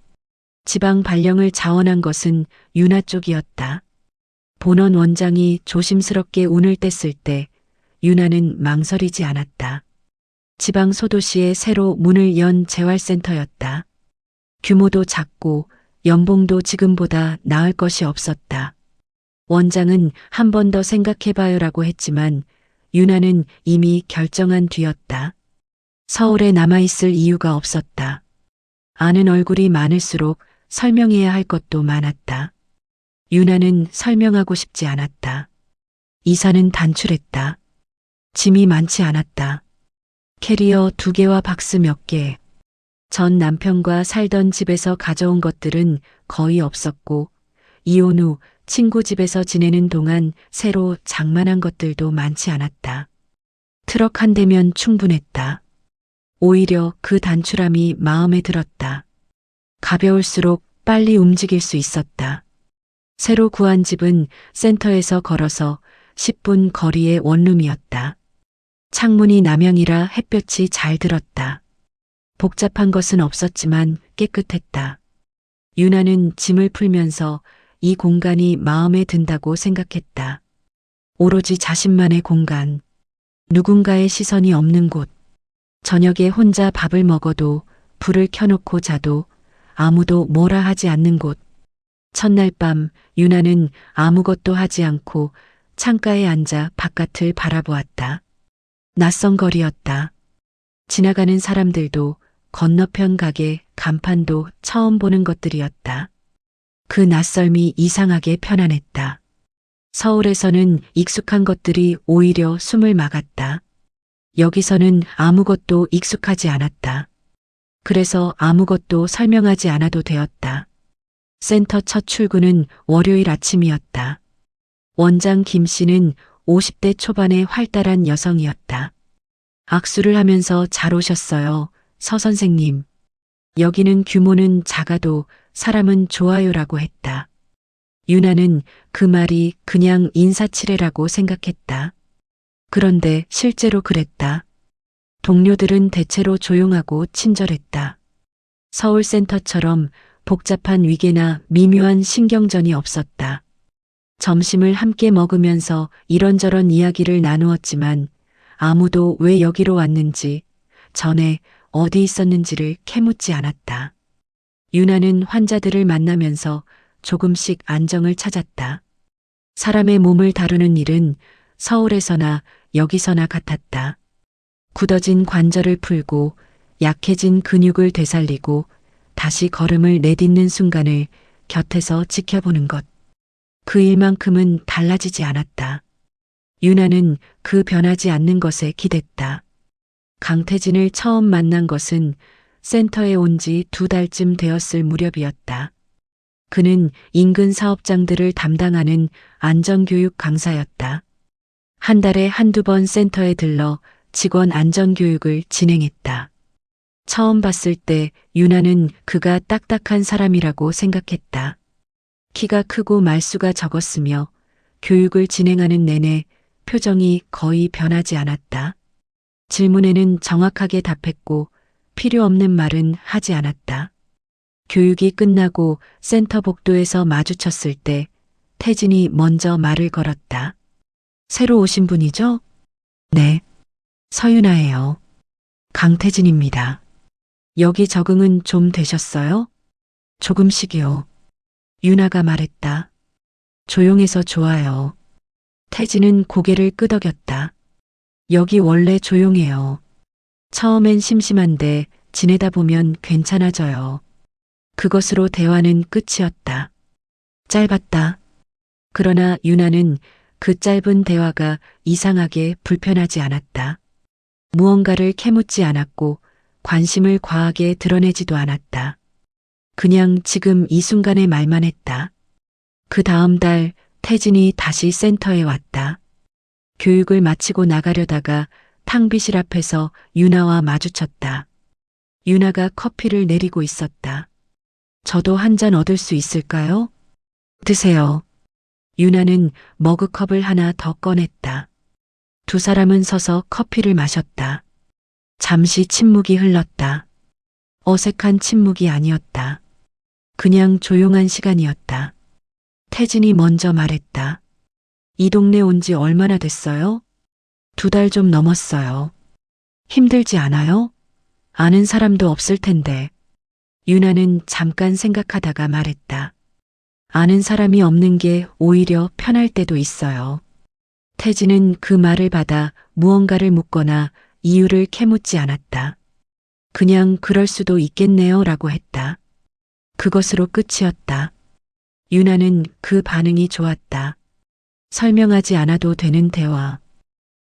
지방 발령을 자원한 것은 유나 쪽이었다. 본원 원장이 조심스럽게 운을 뗐을 때 유나는 망설이지 않았다. 지방 소도시에 새로 문을 연 재활센터였다. 규모도 작고 연봉도 지금보다 나을 것이 없었다. 원장은 한 번 더 생각해봐요라고 했지만 유나는 이미 결정한 뒤였다. 서울에 남아있을 이유가 없었다. 아는 얼굴이 많을수록 설명해야 할 것도 많았다. 유나는 설명하고 싶지 않았다. 이사는 단출했다. 짐이 많지 않았다. 캐리어 2개와 박스 몇 개. 전 남편과 살던 집에서 가져온 것들은 거의 없었고 이혼 후 친구 집에서 지내는 동안 새로 장만한 것들도 많지 않았다. 트럭 한 대면 충분했다. 오히려 그 단출함이 마음에 들었다. 가벼울수록 빨리 움직일 수 있었다. 새로 구한 집은 센터에서 걸어서 10분 거리의 원룸이었다. 창문이 남향이라 햇볕이 잘 들었다. 복잡한 것은 없었지만 깨끗했다. 유나는 짐을 풀면서 이 공간이 마음에 든다고 생각했다. 오로지 자신만의 공간. 누군가의 시선이 없는 곳. 저녁에 혼자 밥을 먹어도 불을 켜놓고 자도 아무도 뭐라 하지 않는 곳. 첫날 밤 유나는 아무것도 하지 않고 창가에 앉아 바깥을 바라보았다. 낯선 거리였다. 지나가는 사람들도 건너편 가게 간판도 처음 보는 것들이었다. 그 낯설미 이상하게 편안했다. 서울에서는 익숙한 것들이 오히려 숨을 막았다. 여기서는 아무것도 익숙하지 않았다. 그래서 아무것도 설명하지 않아도 되었다. 센터 첫 출근은 월요일 아침이었다. 원장 김 씨는 50대 초반의 활달한 여성이었다. 악수를 하면서 잘 오셨어요, 서 선생님. 여기는 규모는 작아도 사람은 좋아요라고 했다. 유나는 그 말이 그냥 인사치레라고 생각했다. 그런데 실제로 그랬다. 동료들은 대체로 조용하고 친절했다. 서울센터처럼 복잡한 위계나 미묘한 신경전이 없었다. 점심을 함께 먹으면서 이런저런 이야기를 나누었지만 아무도 왜 여기로 왔는지, 전에 어디 있었는지를 캐묻지 않았다. 유나는 환자들을 만나면서 조금씩 안정을 찾았다. 사람의 몸을 다루는 일은 서울에서나 여기서나 같았다. 굳어진 관절을 풀고 약해진 근육을 되살리고 다시 걸음을 내딛는 순간을 곁에서 지켜보는 것. 그 일만큼은 달라지지 않았다. 유나는 그 변하지 않는 것에 기댔다. 강태진을 처음 만난 것은 센터에 온 지 2달쯤 되었을 무렵이었다. 그는 인근 사업장들을 담당하는 안전교육 강사였다. 한 달에 한두 번 센터에 들러 직원 안전교육을 진행했다. 처음 봤을 때 유나는 그가 딱딱한 사람이라고 생각했다. 키가 크고 말수가 적었으며 교육을 진행하는 내내 표정이 거의 변하지 않았다. 질문에는 정확하게 답했고 필요 없는 말은 하지 않았다. 교육이 끝나고 센터 복도에서 마주쳤을 때 태진이 먼저 말을 걸었다. 새로 오신 분이죠? 네. 서윤아예요. 강태진입니다. 여기 적응은 좀 되셨어요? 조금씩이요. 유나가 말했다. 조용해서 좋아요. 태진은 고개를 끄덕였다. 여기 원래 조용해요. 처음엔 심심한데 지내다 보면 괜찮아져요. 그것으로 대화는 끝이었다. 짧았다. 그러나 유나는 그 짧은 대화가 이상하게 불편하지 않았다. 무언가를 캐묻지 않았고 관심을 과하게 드러내지도 않았다. 그냥 지금 이 순간의 말만 했다. 그 다음 달 태진이 다시 센터에 왔다. 교육을 마치고 나가려다가 탕비실 앞에서 유나와 마주쳤다. 유나가 커피를 내리고 있었다. 저도 한 잔 얻을 수 있을까요? 드세요. 유나는 머그컵을 하나 더 꺼냈다. 두 사람은 서서 커피를 마셨다. 잠시 침묵이 흘렀다. 어색한 침묵이 아니었다. 그냥 조용한 시간이었다. 태진이 먼저 말했다. 이 동네 온 지 얼마나 됐어요? 2달 좀 넘었어요. 힘들지 않아요? 아는 사람도 없을 텐데. 유나는 잠깐 생각하다가 말했다. 아는 사람이 없는 게 오히려 편할 때도 있어요. 태진은 그 말을 받아 무언가를 묻거나 이유를 캐묻지 않았다. 그냥 그럴 수도 있겠네요 라고 했다. 그것으로 끝이었다. 유나는 그 반응이 좋았다. 설명하지 않아도 되는 대화.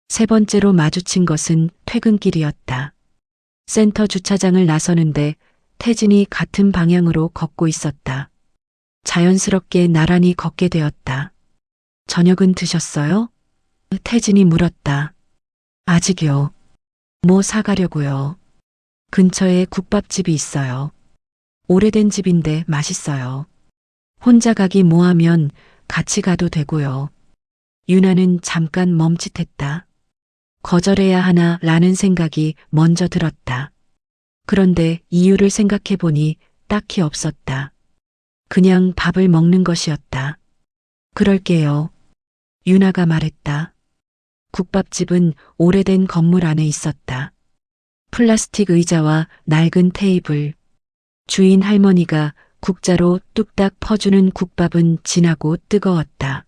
세 번째로 마주친 것은 퇴근길이었다. 센터 주차장을 나서는데 태진이 같은 방향으로 걷고 있었다. 자연스럽게 나란히 걷게 되었다. 저녁은 드셨어요? 태진이 물었다. 아직요. 뭐 사가려고요? 근처에 국밥집이 있어요. 오래된 집인데 맛있어요. 혼자 가기 뭐하면 같이 가도 되고요. 유나는 잠깐 멈칫했다. 거절해야 하나 라는 생각이 먼저 들었다. 그런데 이유를 생각해 보니 딱히 없었다. 그냥 밥을 먹는 것이었다. 그럴게요. 유나가 말했다. 국밥집은 오래된 건물 안에 있었다. 플라스틱 의자와 낡은 테이블. 주인 할머니가 국자로 뚝딱 퍼주는 국밥은 진하고 뜨거웠다.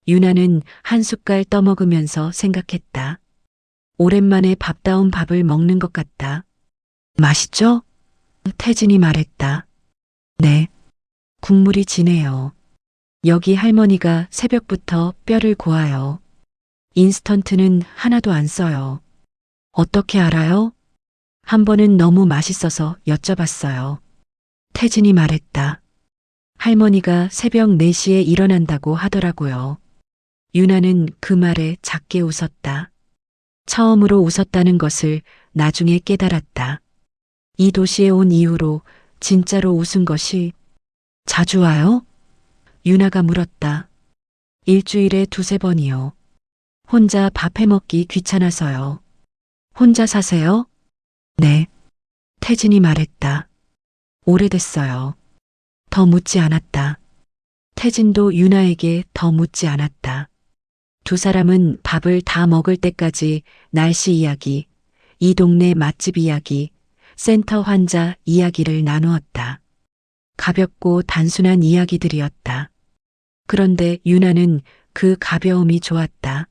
유나는 한 숟갈 떠먹으면서 생각했다. 오랜만에 밥다운 밥을 먹는 것 같다. 맛있죠? 태진이 말했다. 네. 국물이 진해요. 여기 할머니가 새벽부터 뼈를 고아요. 인스턴트는 하나도 안 써요. 어떻게 알아요? 한 번은 너무 맛있어서 여쭤봤어요. 태진이 말했다. 할머니가 새벽 4시에 일어난다고 하더라고요. 유나는 그 말에 작게 웃었다. 처음으로 웃었다는 것을 나중에 깨달았다. 이 도시에 온 이후로 진짜로 웃은 것이 자주 와요? 유나가 물었다. 일주일에 2~3번이요. 혼자 밥 해먹기 귀찮아서요. 혼자 사세요? 네. 태진이 말했다. 오래됐어요. 더 묻지 않았다. 태진도 유나에게 더 묻지 않았다. 두 사람은 밥을 다 먹을 때까지 날씨 이야기, 이 동네 맛집 이야기, 센터 환자 이야기를 나누었다. 가볍고 단순한 이야기들이었다. 그런데 유나는 그 가벼움이 좋았다.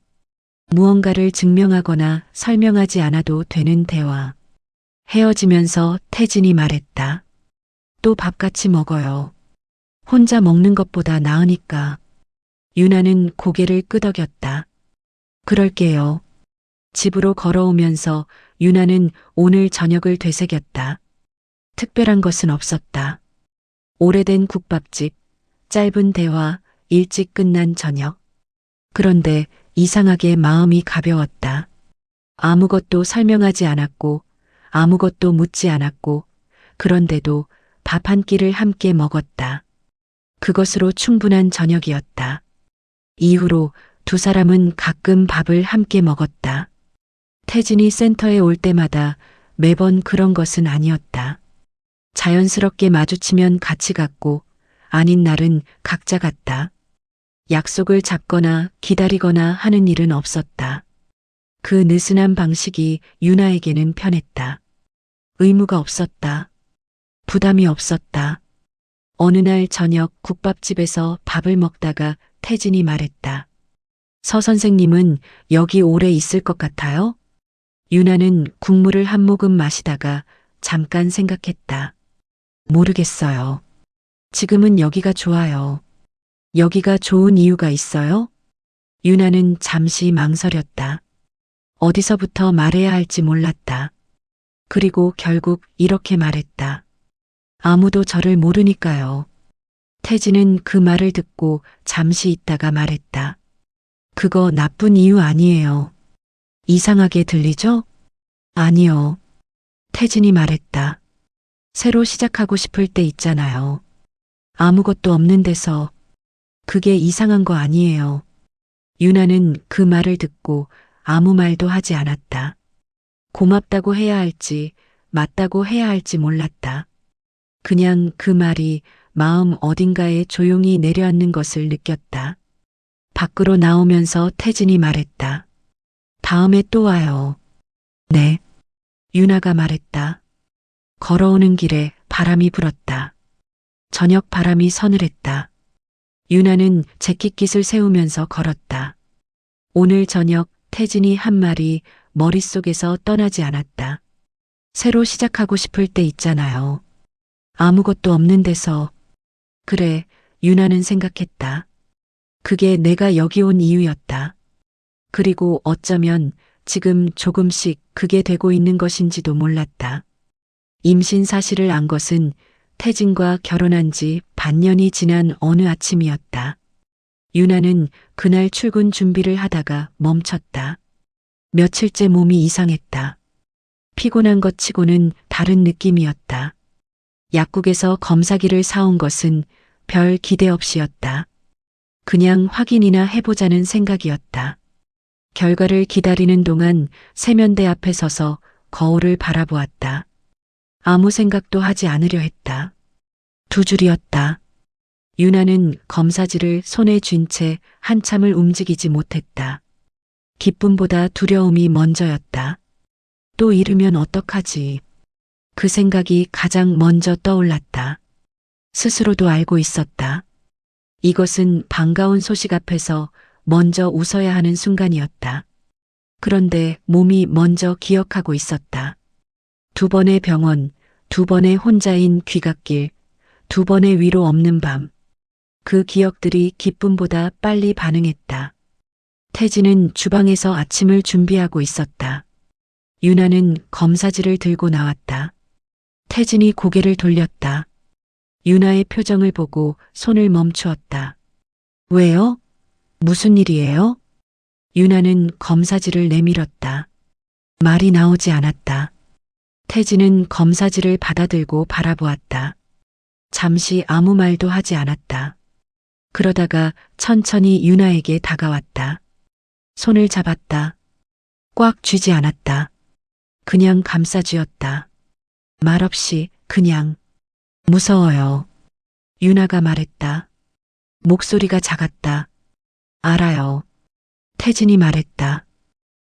무언가를 증명하거나 설명하지 않아도 되는 대화. 헤어지면서 태진이 말했다. 또 밥 같이 먹어요. 혼자 먹는 것보다 나으니까. 유나는 고개를 끄덕였다. 그럴게요. 집으로 걸어오면서 유나는 오늘 저녁을 되새겼다. 특별한 것은 없었다. 오래된 국밥집, 짧은 대화, 일찍 끝난 저녁. 그런데 이상하게 마음이 가벼웠다. 아무것도 설명하지 않았고, 아무것도 묻지 않았고, 그런데도 밥 한 끼를 함께 먹었다. 그것으로 충분한 저녁이었다. 이후로 두 사람은 가끔 밥을 함께 먹었다. 태진이 센터에 올 때마다 매번 그런 것은 아니었다. 자연스럽게 마주치면 같이 갔고, 아닌 날은 각자 갔다. 약속을 잡거나 기다리거나 하는 일은 없었다. 그 느슨한 방식이 유나에게는 편했다. 의무가 없었다. 부담이 없었다. 어느 날 저녁 국밥집에서 밥을 먹다가 태진이 말했다. 서 선생님은 여기 오래 있을 것 같아요? 유나는 국물을 한 모금 마시다가 잠깐 생각했다. 모르겠어요. 지금은 여기가 좋아요. 여기가 좋은 이유가 있어요? 유나는 잠시 망설였다. 어디서부터 말해야 할지 몰랐다. 그리고 결국 이렇게 말했다. 아무도 저를 모르니까요. 태진은 그 말을 듣고 잠시 있다가 말했다. 그거 나쁜 이유 아니에요. 이상하게 들리죠? 아니요. 태진이 말했다. 새로 시작하고 싶을 때 있잖아요. 아무것도 없는 데서. 그게 이상한 거 아니에요. 유나는 그 말을 듣고 아무 말도 하지 않았다. 고맙다고 해야 할지, 맞다고 해야 할지 몰랐다. 그냥 그 말이 마음 어딘가에 조용히 내려앉는 것을 느꼈다. 밖으로 나오면서 태진이 말했다. 다음에 또 와요. 네. 유나가 말했다. 걸어오는 길에 바람이 불었다. 저녁 바람이 서늘했다. 유나는 재킷깃을 세우면서 걸었다. 오늘 저녁 태진이 한 말이 머릿속에서 떠나지 않았다. 새로 시작하고 싶을 때 있잖아요. 아무것도 없는 데서. 그래, 유나는 생각했다. 그게 내가 여기 온 이유였다. 그리고 어쩌면 지금 조금씩 그게 되고 있는 것인지도 몰랐다. 임신 사실을 안 것은 태진과 결혼한 지 반년이 지난 어느 아침이었다. 유나는 그날 출근 준비를 하다가 멈췄다. 며칠째 몸이 이상했다. 피곤한 것 치고는 다른 느낌이었다. 약국에서 검사기를 사온 것은 별 기대 없이였다. 그냥 확인이나 해보자는 생각이었다. 결과를 기다리는 동안 세면대 앞에 서서 거울을 바라보았다. 아무 생각도 하지 않으려 했다. 두 줄이었다. 유나는 검사지를 손에 쥔 채 한참을 움직이지 못했다. 기쁨보다 두려움이 먼저였다. 또 잃으면 어떡하지? 그 생각이 가장 먼저 떠올랐다. 스스로도 알고 있었다. 이것은 반가운 소식 앞에서 먼저 웃어야 하는 순간이었다. 그런데 몸이 먼저 기억하고 있었다. 두 번의 병원, 두 번의 혼자인 귀갓길, 두 번의 위로 없는 밤. 그 기억들이 기쁨보다 빨리 반응했다. 태진은 주방에서 아침을 준비하고 있었다. 유나는 검사지를 들고 나왔다. 태진이 고개를 돌렸다. 유나의 표정을 보고 손을 멈추었다. 왜요? 무슨 일이에요? 유나는 검사지를 내밀었다. 말이 나오지 않았다. 태진은 검사지를 받아들고 바라보았다. 잠시 아무 말도 하지 않았다. 그러다가 천천히 유나에게 다가왔다. 손을 잡았다. 꽉 쥐지 않았다. 그냥 감싸쥐었다. 말없이 그냥. 무서워요. 유나가 말했다. 목소리가 작았다. 알아요. 태진이 말했다.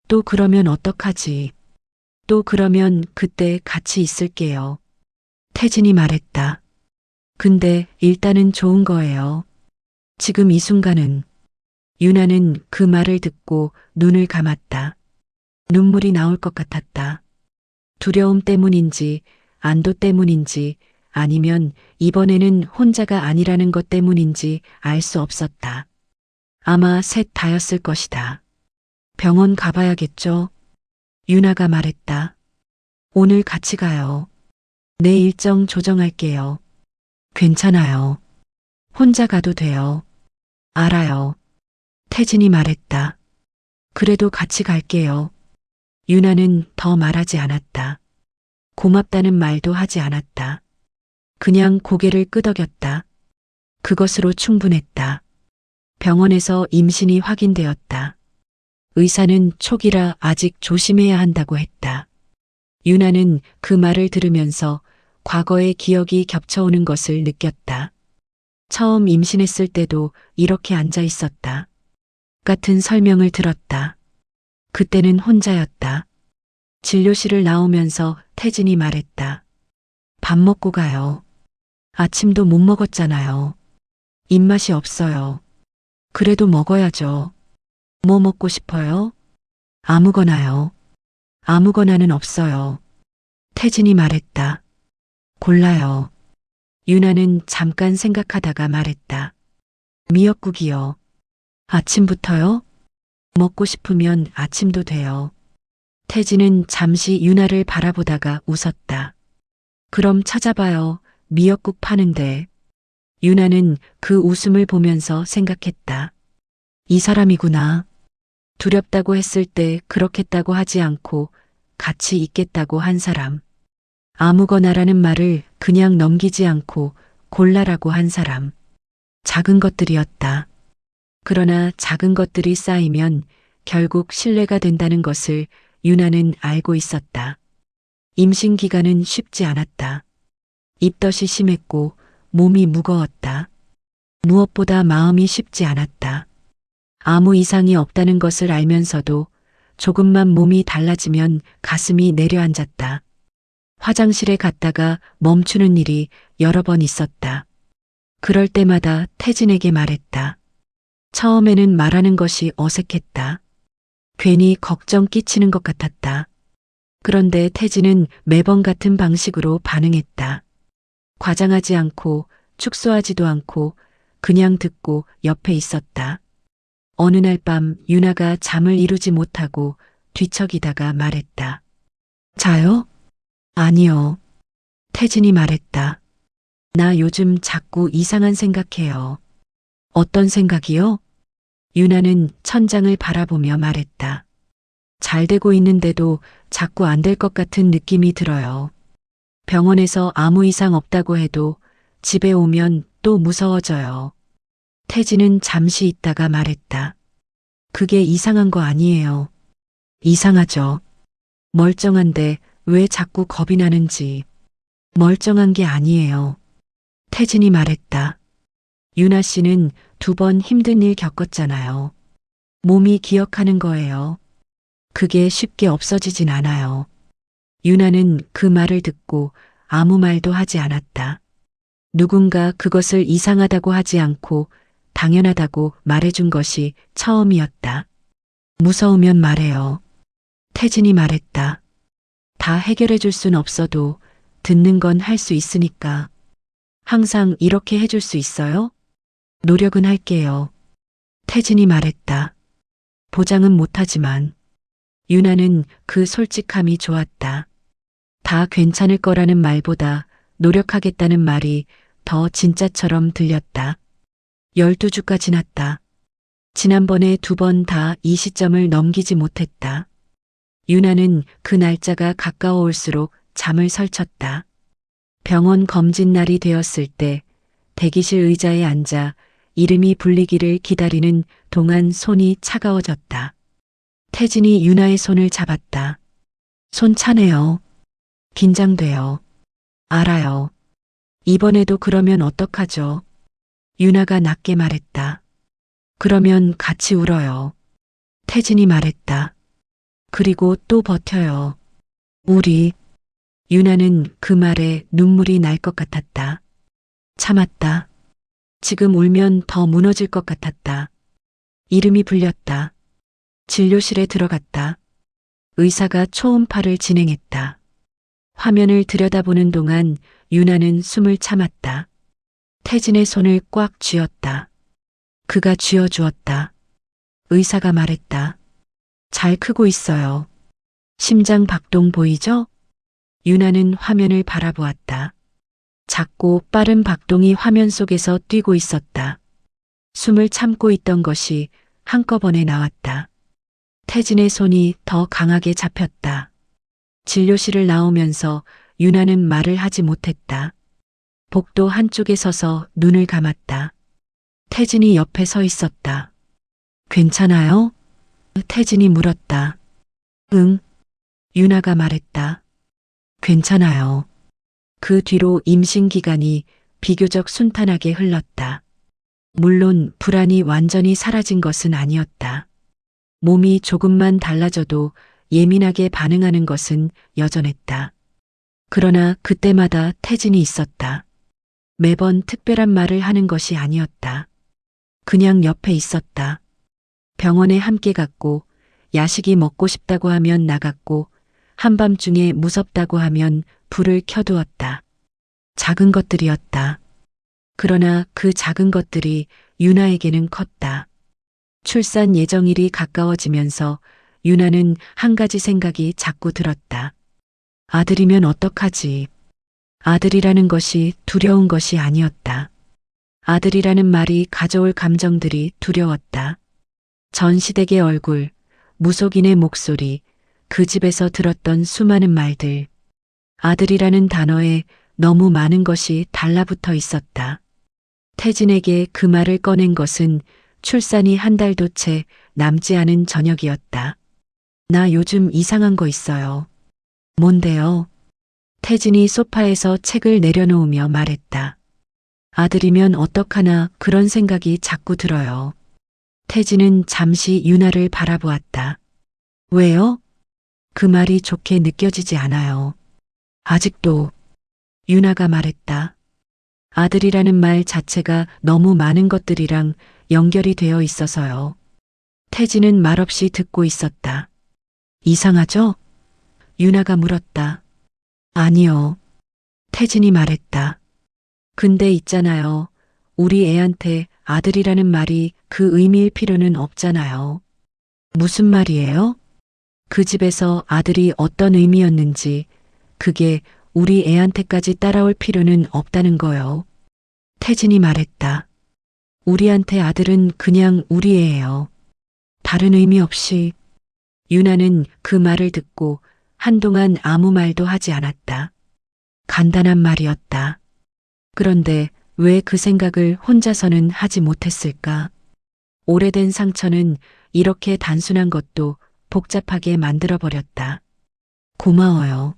또 그러면 어떡하지? 또 그러면 그때 같이 있을게요. 태진이 말했다. 근데 일단은 좋은 거예요. 지금 이 순간은. 유나는 그 말을 듣고 눈을 감았다. 눈물이 나올 것 같았다. 두려움 때문인지, 안도 때문인지, 아니면 이번에는 혼자가 아니라는 것 때문인지 알 수 없었다. 아마 셋 다였을 것이다. 병원 가봐야겠죠? 유나가 말했다. 오늘 같이 가요. 내 일정 조정할게요. 괜찮아요. 혼자 가도 돼요. 알아요. 태진이 말했다. 그래도 같이 갈게요. 유나는 더 말하지 않았다. 고맙다는 말도 하지 않았다. 그냥 고개를 끄덕였다. 그것으로 충분했다. 병원에서 임신이 확인되었다. 의사는 초기라 아직 조심해야 한다고 했다. 유나는 그 말을 들으면서 과거의 기억이 겹쳐오는 것을 느꼈다. 처음 임신했을 때도 이렇게 앉아 있었다. 같은 설명을 들었다. 그때는 혼자였다. 진료실을 나오면서 태진이 말했다. 밥 먹고 가요. 아침도 못 먹었잖아요. 입맛이 없어요. 그래도 먹어야죠. 뭐 먹고 싶어요? 아무거나요. 아무거나는 없어요. 태진이 말했다. 골라요. 유나는 잠깐 생각하다가 말했다. 미역국이요. 아침부터요? 먹고 싶으면 아침도 돼요. 태진은 잠시 유나를 바라보다가 웃었다. 그럼 찾아봐요. 미역국 파는데. 유나는 그 웃음을 보면서 생각했다. 이 사람이구나. 두렵다고 했을 때 그렇겠다고 하지 않고 같이 있겠다고 한 사람. 아무거나라는 말을 그냥 넘기지 않고 골라라고 한 사람. 작은 것들이었다. 그러나 작은 것들이 쌓이면 결국 신뢰가 된다는 것을 유나는 알고 있었다. 임신 기간은 쉽지 않았다. 입덧이 심했고 몸이 무거웠다. 무엇보다 마음이 쉽지 않았다. 아무 이상이 없다는 것을 알면서도 조금만 몸이 달라지면 가슴이 내려앉았다. 화장실에 갔다가 멈추는 일이 여러 번 있었다. 그럴 때마다 태진에게 말했다. 처음에는 말하는 것이 어색했다. 괜히 걱정 끼치는 것 같았다. 그런데 태진은 매번 같은 방식으로 반응했다. 과장하지 않고 축소하지도 않고 그냥 듣고 옆에 있었다. 어느 날 밤 유나가 잠을 이루지 못하고 뒤척이다가 말했다. 자요? 아니요. 태진이 말했다. 나 요즘 자꾸 이상한 생각해요. 어떤 생각이요? 유나는 천장을 바라보며 말했다. 잘 되고 있는데도 자꾸 안 될 것 같은 느낌이 들어요. 병원에서 아무 이상 없다고 해도 집에 오면 또 무서워져요. 태진은 잠시 있다가 말했다. 그게 이상한 거 아니에요. 이상하죠. 멀쩡한데 왜 자꾸 겁이 나는지. 멀쩡한 게 아니에요. 태진이 말했다. 유나 씨는 2번 힘든 일 겪었잖아요. 몸이 기억하는 거예요. 그게 쉽게 없어지진 않아요. 유나는 그 말을 듣고 아무 말도 하지 않았다. 누군가 그것을 이상하다고 하지 않고 당연하다고 말해준 것이 처음이었다. 무서우면 말해요. 태진이 말했다. 다 해결해 줄 순 없어도 듣는 건 할 수 있으니까. 항상 이렇게 해줄 수 있어요? 노력은 할게요. 태진이 말했다. 보장은 못하지만. 유나는 그 솔직함이 좋았다. 다 괜찮을 거라는 말보다 노력하겠다는 말이 더 진짜처럼 들렸다. 12주가 지났다. 지난번에 2번 다 이 시점을 넘기지 못했다. 유나는 그 날짜가 가까워올수록 잠을 설쳤다. 병원 검진 날이 되었을 때 대기실 의자에 앉아 이름이 불리기를 기다리는 동안 손이 차가워졌다. 태진이 유나의 손을 잡았다. 손 차네요. 긴장돼요. 알아요. 이번에도 그러면 어떡하죠? 유나가 낮게 말했다. 그러면 같이 울어요. 태진이 말했다. 그리고 또 버텨요. 우리. 유나는 그 말에 눈물이 날 것 같았다. 참았다. 지금 울면 더 무너질 것 같았다. 이름이 불렸다. 진료실에 들어갔다. 의사가 초음파를 진행했다. 화면을 들여다보는 동안 유나는 숨을 참았다. 태진의 손을 꽉 쥐었다. 그가 쥐어주었다. 의사가 말했다. 잘 크고 있어요. 심장 박동 보이죠? 유나는 화면을 바라보았다. 작고 빠른 박동이 화면 속에서 뛰고 있었다. 숨을 참고 있던 것이 한꺼번에 나왔다. 태진의 손이 더 강하게 잡혔다. 진료실을 나오면서 유나는 말을 하지 못했다. 복도 한쪽에 서서 눈을 감았다. 태진이 옆에 서 있었다. 괜찮아요? 태진이 물었다. 응. 유나가 말했다. 괜찮아요. 그 뒤로 임신 기간이 비교적 순탄하게 흘렀다. 물론 불안이 완전히 사라진 것은 아니었다. 몸이 조금만 달라져도 예민하게 반응하는 것은 여전했다. 그러나 그때마다 태진이 있었다. 매번 특별한 말을 하는 것이 아니었다. 그냥 옆에 있었다. 병원에 함께 갔고, 야식이 먹고 싶다고 하면 나갔고, 한밤중에 무섭다고 하면 불을 켜두었다. 작은 것들이었다. 그러나 그 작은 것들이 유나에게는 컸다. 출산 예정일이 가까워지면서 유나는 한 가지 생각이 자꾸 들었다. 아들이면 어떡하지? 아들이라는 것이 두려운 것이 아니었다. 아들이라는 말이 가져올 감정들이 두려웠다. 전시댁의 얼굴, 무속인의 목소리, 그 집에서 들었던 수많은 말들. 아들이라는 단어에 너무 많은 것이 달라붙어 있었다. 태진에게 그 말을 꺼낸 것은 출산이 한 달도 채 남지 않은 저녁이었다. 나 요즘 이상한 거 있어요. 뭔데요? 태진이 소파에서 책을 내려놓으며 말했다. 아들이면 어떡하나 그런 생각이 자꾸 들어요. 태진은 잠시 유나를 바라보았다. 왜요? 그 말이 좋게 느껴지지 않아요. 아직도. 유나가 말했다. 아들이라는 말 자체가 너무 많은 것들이랑 연결이 되어 있어서요. 태진은 말없이 듣고 있었다. 이상하죠? 유나가 물었다. 아니요. 태진이 말했다. 근데 있잖아요. 우리 애한테 아들이라는 말이 그 의미일 필요는 없잖아요. 무슨 말이에요? 그 집에서 아들이 어떤 의미였는지 그게 우리 애한테까지 따라올 필요는 없다는 거요. 태진이 말했다. 우리한테 아들은 그냥 우리 애예요. 다른 의미 없이. 유나는 그 말을 듣고 한동안 아무 말도 하지 않았다. 간단한 말이었다. 그런데 왜 그 생각을 혼자서는 하지 못했을까? 오래된 상처는 이렇게 단순한 것도 복잡하게 만들어버렸다. 고마워요.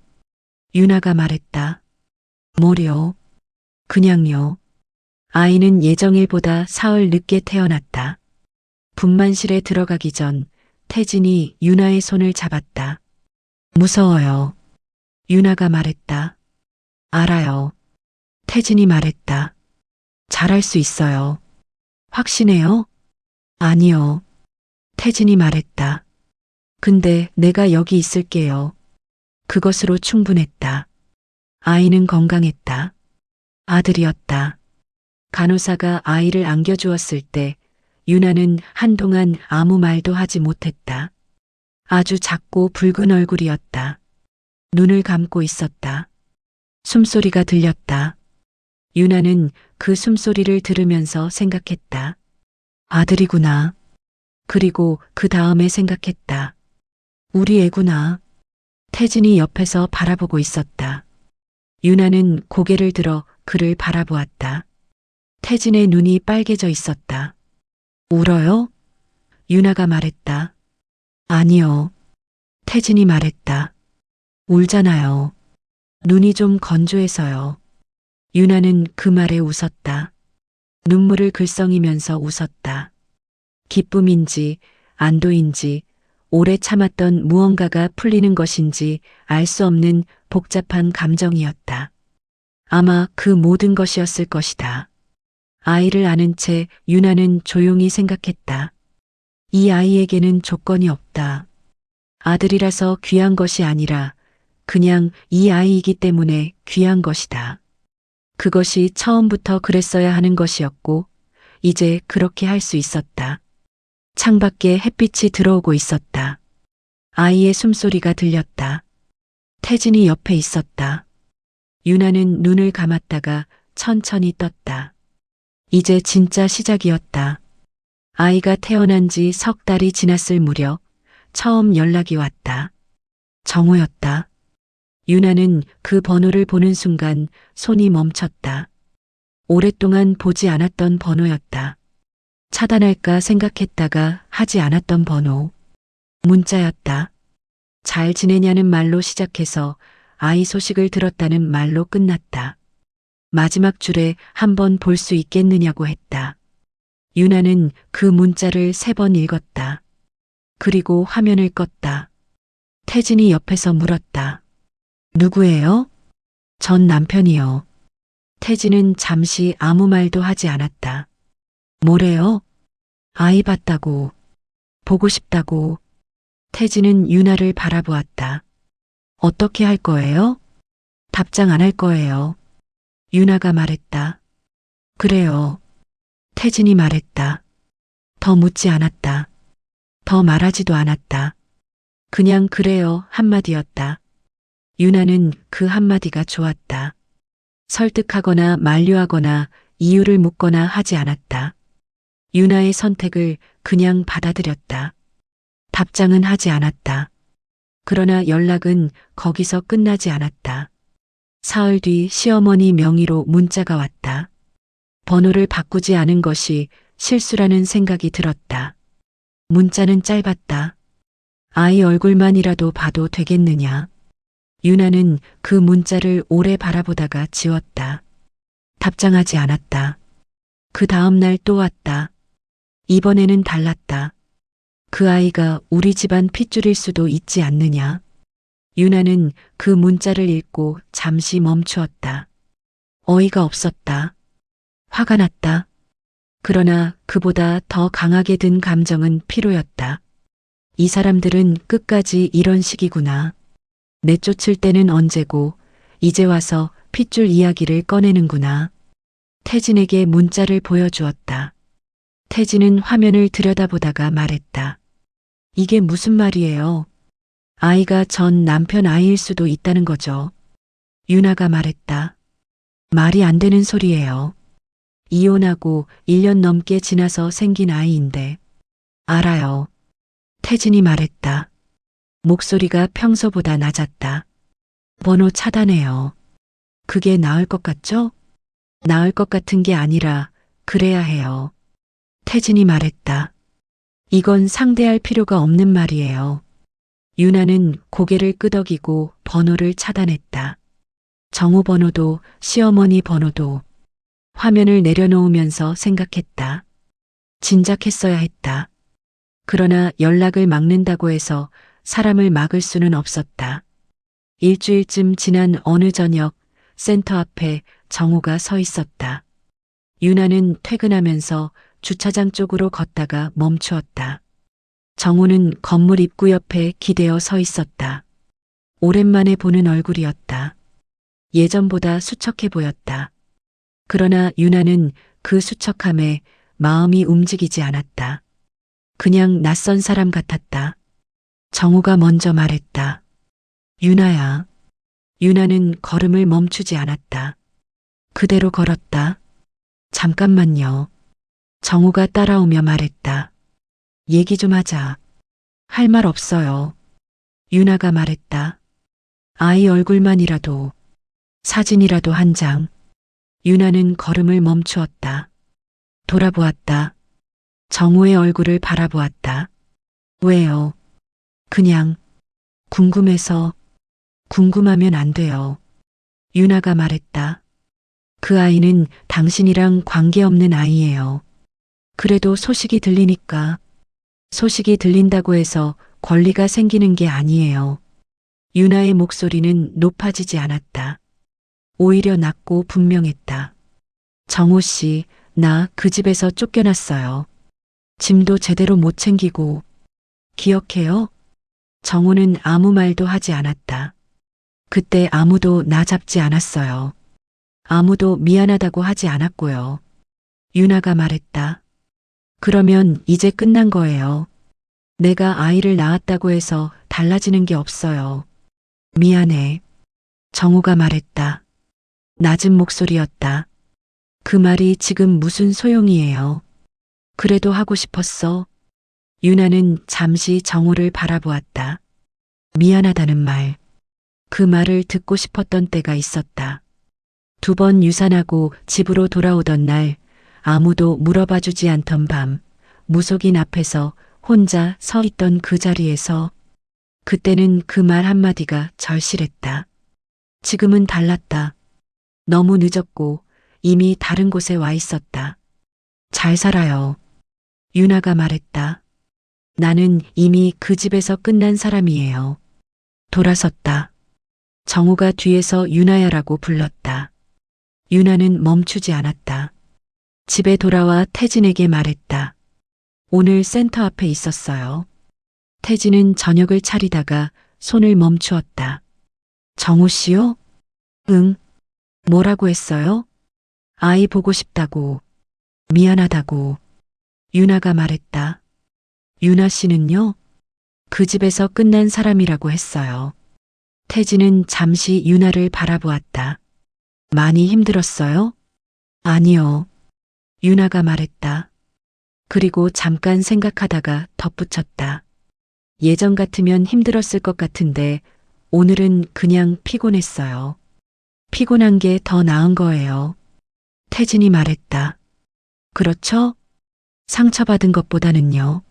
유나가 말했다. 뭐려? 그냥요. 아이는 예정일보다 사흘 늦게 태어났다. 분만실에 들어가기 전 태진이 유나의 손을 잡았다. 무서워요. 유나가 말했다. 알아요. 태진이 말했다. 잘할 수 있어요. 확신해요? 아니요. 태진이 말했다. 근데 내가 여기 있을게요. 그것으로 충분했다. 아이는 건강했다. 아들이었다. 간호사가 아이를 안겨주었을 때 유나는 한동안 아무 말도 하지 못했다. 아주 작고 붉은 얼굴이었다. 눈을 감고 있었다. 숨소리가 들렸다. 유나는 그 숨소리를 들으면서 생각했다. 아들이구나. 그리고 그 다음에 생각했다. 우리 애구나. 태진이 옆에서 바라보고 있었다. 유나는 고개를 들어 그를 바라보았다. 태진의 눈이 빨개져 있었다. 울어요? 유나가 말했다. 아니요. 태진이 말했다. 울잖아요. 눈이 좀 건조해서요. 유나는 그 말에 웃었다. 눈물을 글썽이면서 웃었다. 기쁨인지 안도인지 오래 참았던 무언가가 풀리는 것인지 알 수 없는 복잡한 감정이었다. 아마 그 모든 것이었을 것이다. 아이를 안은 채 유나는 조용히 생각했다. 이 아이에게는 조건이 없다. 아들이라서 귀한 것이 아니라 그냥 이 아이이기 때문에 귀한 것이다. 그것이 처음부터 그랬어야 하는 것이었고 이제 그렇게 할 수 있었다. 창밖에 햇빛이 들어오고 있었다. 아이의 숨소리가 들렸다. 태진이 옆에 있었다. 유나는 눈을 감았다가 천천히 떴다. 이제 진짜 시작이었다. 아이가 태어난 지 석 달이 지났을 무렵 처음 연락이 왔다. 정우였다. 유나는 그 번호를 보는 순간 손이 멈췄다. 오랫동안 보지 않았던 번호였다. 차단할까 생각했다가 하지 않았던 번호. 문자였다. 잘 지내냐는 말로 시작해서 아이 소식을 들었다는 말로 끝났다. 마지막 줄에 한번 볼 수 있겠느냐고 했다. 유나는 그 문자를 3번 읽었다. 그리고 화면을 껐다. 태진이 옆에서 물었다. 누구예요? 전 남편이요. 태진은 잠시 아무 말도 하지 않았다. 뭐래요? 아이 봤다고. 보고 싶다고. 태진은 유나를 바라보았다. 어떻게 할 거예요? 답장 안 할 거예요. 유나가 말했다. 그래요. 태진이 말했다. 더 묻지 않았다. 더 말하지도 않았다. 그냥 그래요 한마디였다. 유나는 그 한마디가 좋았다. 설득하거나 만류하거나 이유를 묻거나 하지 않았다. 유나의 선택을 그냥 받아들였다. 답장은 하지 않았다. 그러나 연락은 거기서 끝나지 않았다. 사흘 뒤 시어머니 명의로 문자가 왔다. 번호를 바꾸지 않은 것이 실수라는 생각이 들었다. 문자는 짧았다. 아이 얼굴만이라도 봐도 되겠느냐. 유나는 그 문자를 오래 바라보다가 지웠다. 답장하지 않았다. 그 다음 날 또 왔다. 이번에는 달랐다. 그 아이가 우리 집안 핏줄일 수도 있지 않느냐. 유나는 그 문자를 읽고 잠시 멈추었다. 어이가 없었다. 화가 났다. 그러나 그보다 더 강하게 든 감정은 피로였다. 이 사람들은 끝까지 이런 식이구나. 내쫓을 때는 언제고 이제 와서 핏줄 이야기를 꺼내는구나. 태진에게 문자를 보여주었다. 태진은 화면을 들여다보다가 말했다. 이게 무슨 말이에요? 아이가 전 남편 아이일 수도 있다는 거죠. 유나가 말했다. 말이 안 되는 소리예요. 이혼하고 1년 넘게 지나서 생긴 아이인데. 알아요. 태진이 말했다. 목소리가 평소보다 낮았다. 번호 차단해요. 그게 나을 것 같죠? 나을 것 같은 게 아니라 그래야 해요. 태진이 말했다. 이건 상대할 필요가 없는 말이에요. 유나는 고개를 끄덕이고 번호를 차단했다. 정우 번호도 시어머니 번호도. 화면을 내려놓으면서 생각했다. 진작했어야 했다. 그러나 연락을 막는다고 해서 사람을 막을 수는 없었다. 일주일쯤 지난 어느 저녁 센터 앞에 정우가 서 있었다. 유나는 퇴근하면서 주차장 쪽으로 걷다가 멈추었다. 정우는 건물 입구 옆에 기대어 서 있었다. 오랜만에 보는 얼굴이었다. 예전보다 수척해 보였다. 그러나 유나는 그 수척함에 마음이 움직이지 않았다. 그냥 낯선 사람 같았다. 정우가 먼저 말했다. 유나야. 유나는 걸음을 멈추지 않았다. 그대로 걸었다. 잠깐만요. 정우가 따라오며 말했다. 얘기 좀 하자. 할 말 없어요. 유나가 말했다. 아이 얼굴만이라도, 사진이라도 한 장. 유나는 걸음을 멈추었다. 돌아보았다. 정우의 얼굴을 바라보았다. 왜요? 그냥 궁금해서. 궁금하면 안 돼요. 유나가 말했다. 그 아이는 당신이랑 관계없는 아이예요. 그래도 소식이 들리니까. 소식이 들린다고 해서 권리가 생기는 게 아니에요. 유나의 목소리는 높아지지 않았다. 오히려 낮고 분명했다. 정우 씨, 나 그 집에서 쫓겨났어요. 짐도 제대로 못 챙기고. 기억해요? 정우는 아무 말도 하지 않았다. 그때 아무도 나 잡지 않았어요. 아무도 미안하다고 하지 않았고요. 유나가 말했다. 그러면 이제 끝난 거예요. 내가 아이를 낳았다고 해서 달라지는 게 없어요. 미안해. 정우가 말했다. 낮은 목소리였다. 그 말이 지금 무슨 소용이에요. 그래도 하고 싶었어. 유나는 잠시 정우를 바라보았다. 미안하다는 말. 그 말을 듣고 싶었던 때가 있었다. 2번 유산하고 집으로 돌아오던 날 아무도 물어봐 주지 않던 밤 무속인 앞에서 혼자 서 있던 그 자리에서 그때는 그 말 한마디가 절실했다. 지금은 달랐다. 너무 늦었고 이미 다른 곳에 와 있었다. 잘 살아요. 유나가 말했다. 나는 이미 그 집에서 끝난 사람이에요. 돌아섰다. 정우가 뒤에서 유나야라고 불렀다. 유나는 멈추지 않았다. 집에 돌아와 태진에게 말했다. 오늘 센터 앞에 있었어요. 태진은 저녁을 차리다가 손을 멈추었다. 정우 씨요? 응. 뭐라고 했어요? 아이 보고 싶다고. 미안하다고. 유나가 말했다. 유나 씨는요? 그 집에서 끝난 사람이라고 했어요. 태진은 잠시 유나를 바라보았다. 많이 힘들었어요? 아니요. 유나가 말했다. 그리고 잠깐 생각하다가 덧붙였다. 예전 같으면 힘들었을 것 같은데 오늘은 그냥 피곤했어요. 피곤한 게 더 나은 거예요. 태진이 말했다. 그렇죠? 상처받은 것보다는요.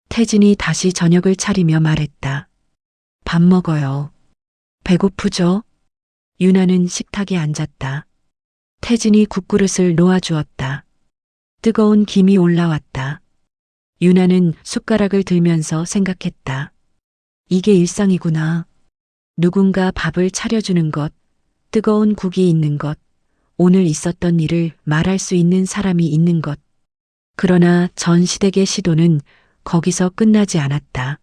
태진이 다시 저녁을 차리며 말했다. 밥 먹어요. 배고프죠? 유나는 식탁에 앉았다. 태진이 국그릇을 놓아주었다. 뜨거운 김이 올라왔다. 유나는 숟가락을 들면서 생각했다. 이게 일상이구나. 누군가 밥을 차려주는 것, 뜨거운 국이 있는 것, 오늘 있었던 일을 말할 수 있는 사람이 있는 것. 그러나 전 시댁의 시도는 거기서 끝나지 않았다.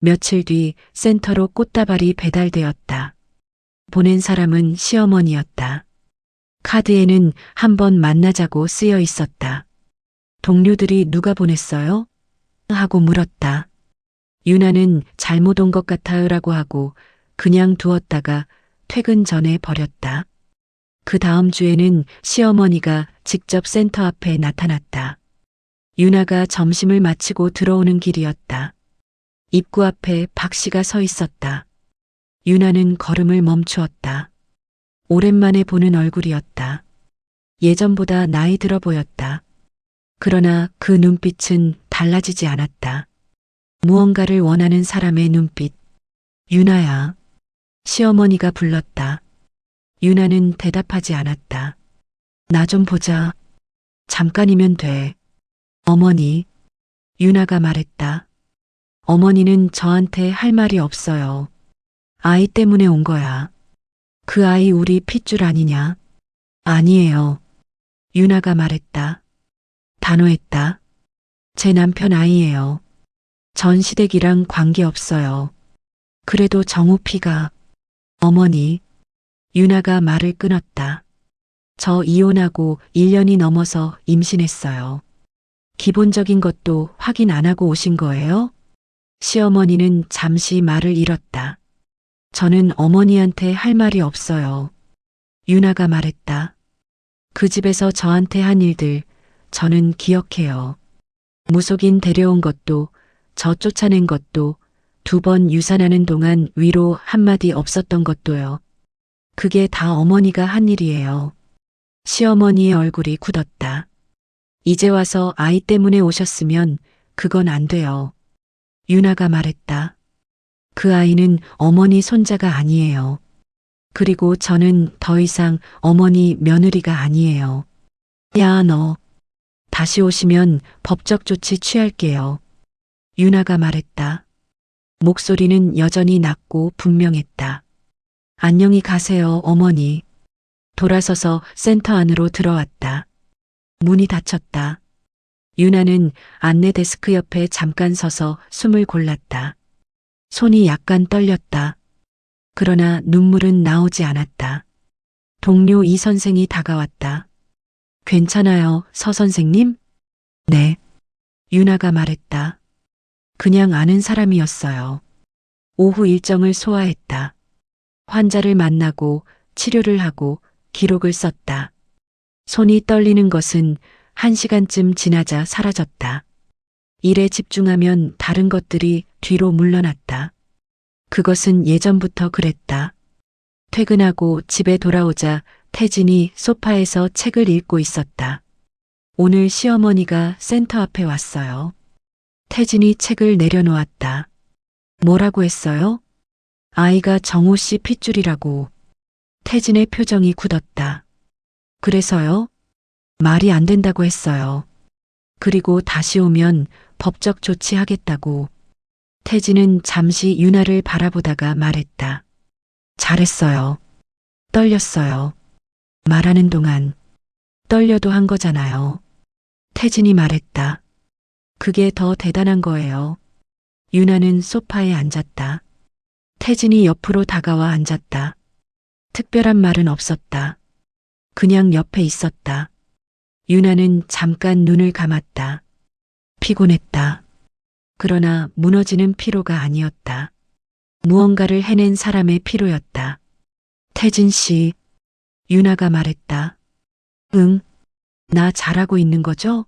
며칠 뒤 센터로 꽃다발이 배달되었다. 보낸 사람은 시어머니였다. 카드에는 한번 만나자고 쓰여 있었다. 동료들이 누가 보냈어요? 하고 물었다. 유나는 잘못 온 것 같아요라고 하고 그냥 두었다가 퇴근 전에 버렸다. 그 다음 주에는 시어머니가 직접 센터 앞에 나타났다. 유나가 점심을 마치고 들어오는 길이었다. 입구 앞에 박 씨가 서 있었다. 유나는 걸음을 멈추었다. 오랜만에 보는 얼굴이었다. 예전보다 나이 들어 보였다. 그러나 그 눈빛은 달라지지 않았다. 무언가를 원하는 사람의 눈빛. 유나야. 시어머니가 불렀다. 유나는 대답하지 않았다. 나 좀 보자. 잠깐이면 돼. 어머니. 유나가 말했다. 어머니는 저한테 할 말이 없어요. 아이 때문에 온 거야. 그 아이 우리 핏줄 아니냐? 아니에요. 유나가 말했다. 단호했다. 제 남편 아이예요. 전 시댁이랑 관계없어요. 그래도 정우 피가. 어머니. 유나가 말을 끊었다. 저 이혼하고 1년이 넘어서 임신했어요. 기본적인 것도 확인 안 하고 오신 거예요? 시어머니는 잠시 말을 잃었다. 저는 어머니한테 할 말이 없어요. 유나가 말했다. 그 집에서 저한테 한 일들 저는 기억해요. 무속인 데려온 것도 저 쫓아낸 것도 2번 유산하는 동안 위로 한마디 없었던 것도요. 그게 다 어머니가 한 일이에요. 시어머니의 얼굴이 굳었다. 이제 와서 아이 때문에 오셨으면 그건 안 돼요. 유나가 말했다. 그 아이는 어머니 손자가 아니에요. 그리고 저는 더 이상 어머니 며느리가 아니에요. 야, 너. 다시 오시면 법적 조치 취할게요. 유나가 말했다. 목소리는 여전히 낮고 분명했다. 안녕히 가세요, 어머니. 돌아서서 센터 안으로 들어왔다. 문이 닫혔다. 유나는 안내 데스크 옆에 잠깐 서서 숨을 골랐다. 손이 약간 떨렸다. 그러나 눈물은 나오지 않았다. 동료 이 선생이 다가왔다. 괜찮아요, 서 선생님? 네. 유나가 말했다. 그냥 아는 사람이었어요. 오후 일정을 소화했다. 환자를 만나고 치료를 하고 기록을 썼다. 손이 떨리는 것은 1시간쯤 지나자 사라졌다. 일에 집중하면 다른 것들이 뒤로 물러났다. 그것은 예전부터 그랬다. 퇴근하고 집에 돌아오자 태진이 소파에서 책을 읽고 있었다. 오늘 시어머니가 센터 앞에 왔어요. 태진이 책을 내려놓았다. 뭐라고 했어요? 아이가 정호 씨 핏줄이라고. 태진의 표정이 굳었다. 그래서요? 말이 안 된다고 했어요. 그리고 다시 오면 법적 조치하겠다고. 태진은 잠시 유나를 바라보다가 말했다. 잘했어요. 떨렸어요. 말하는 동안 떨려도 한 거잖아요. 태진이 말했다. 그게 더 대단한 거예요. 유나는 소파에 앉았다. 태진이 옆으로 다가와 앉았다. 특별한 말은 없었다. 그냥 옆에 있었다. 유나는 잠깐 눈을 감았다. 피곤했다. 그러나 무너지는 피로가 아니었다. 무언가를 해낸 사람의 피로였다. 태진 씨, 유나가 말했다. 응, 나 잘하고 있는 거죠?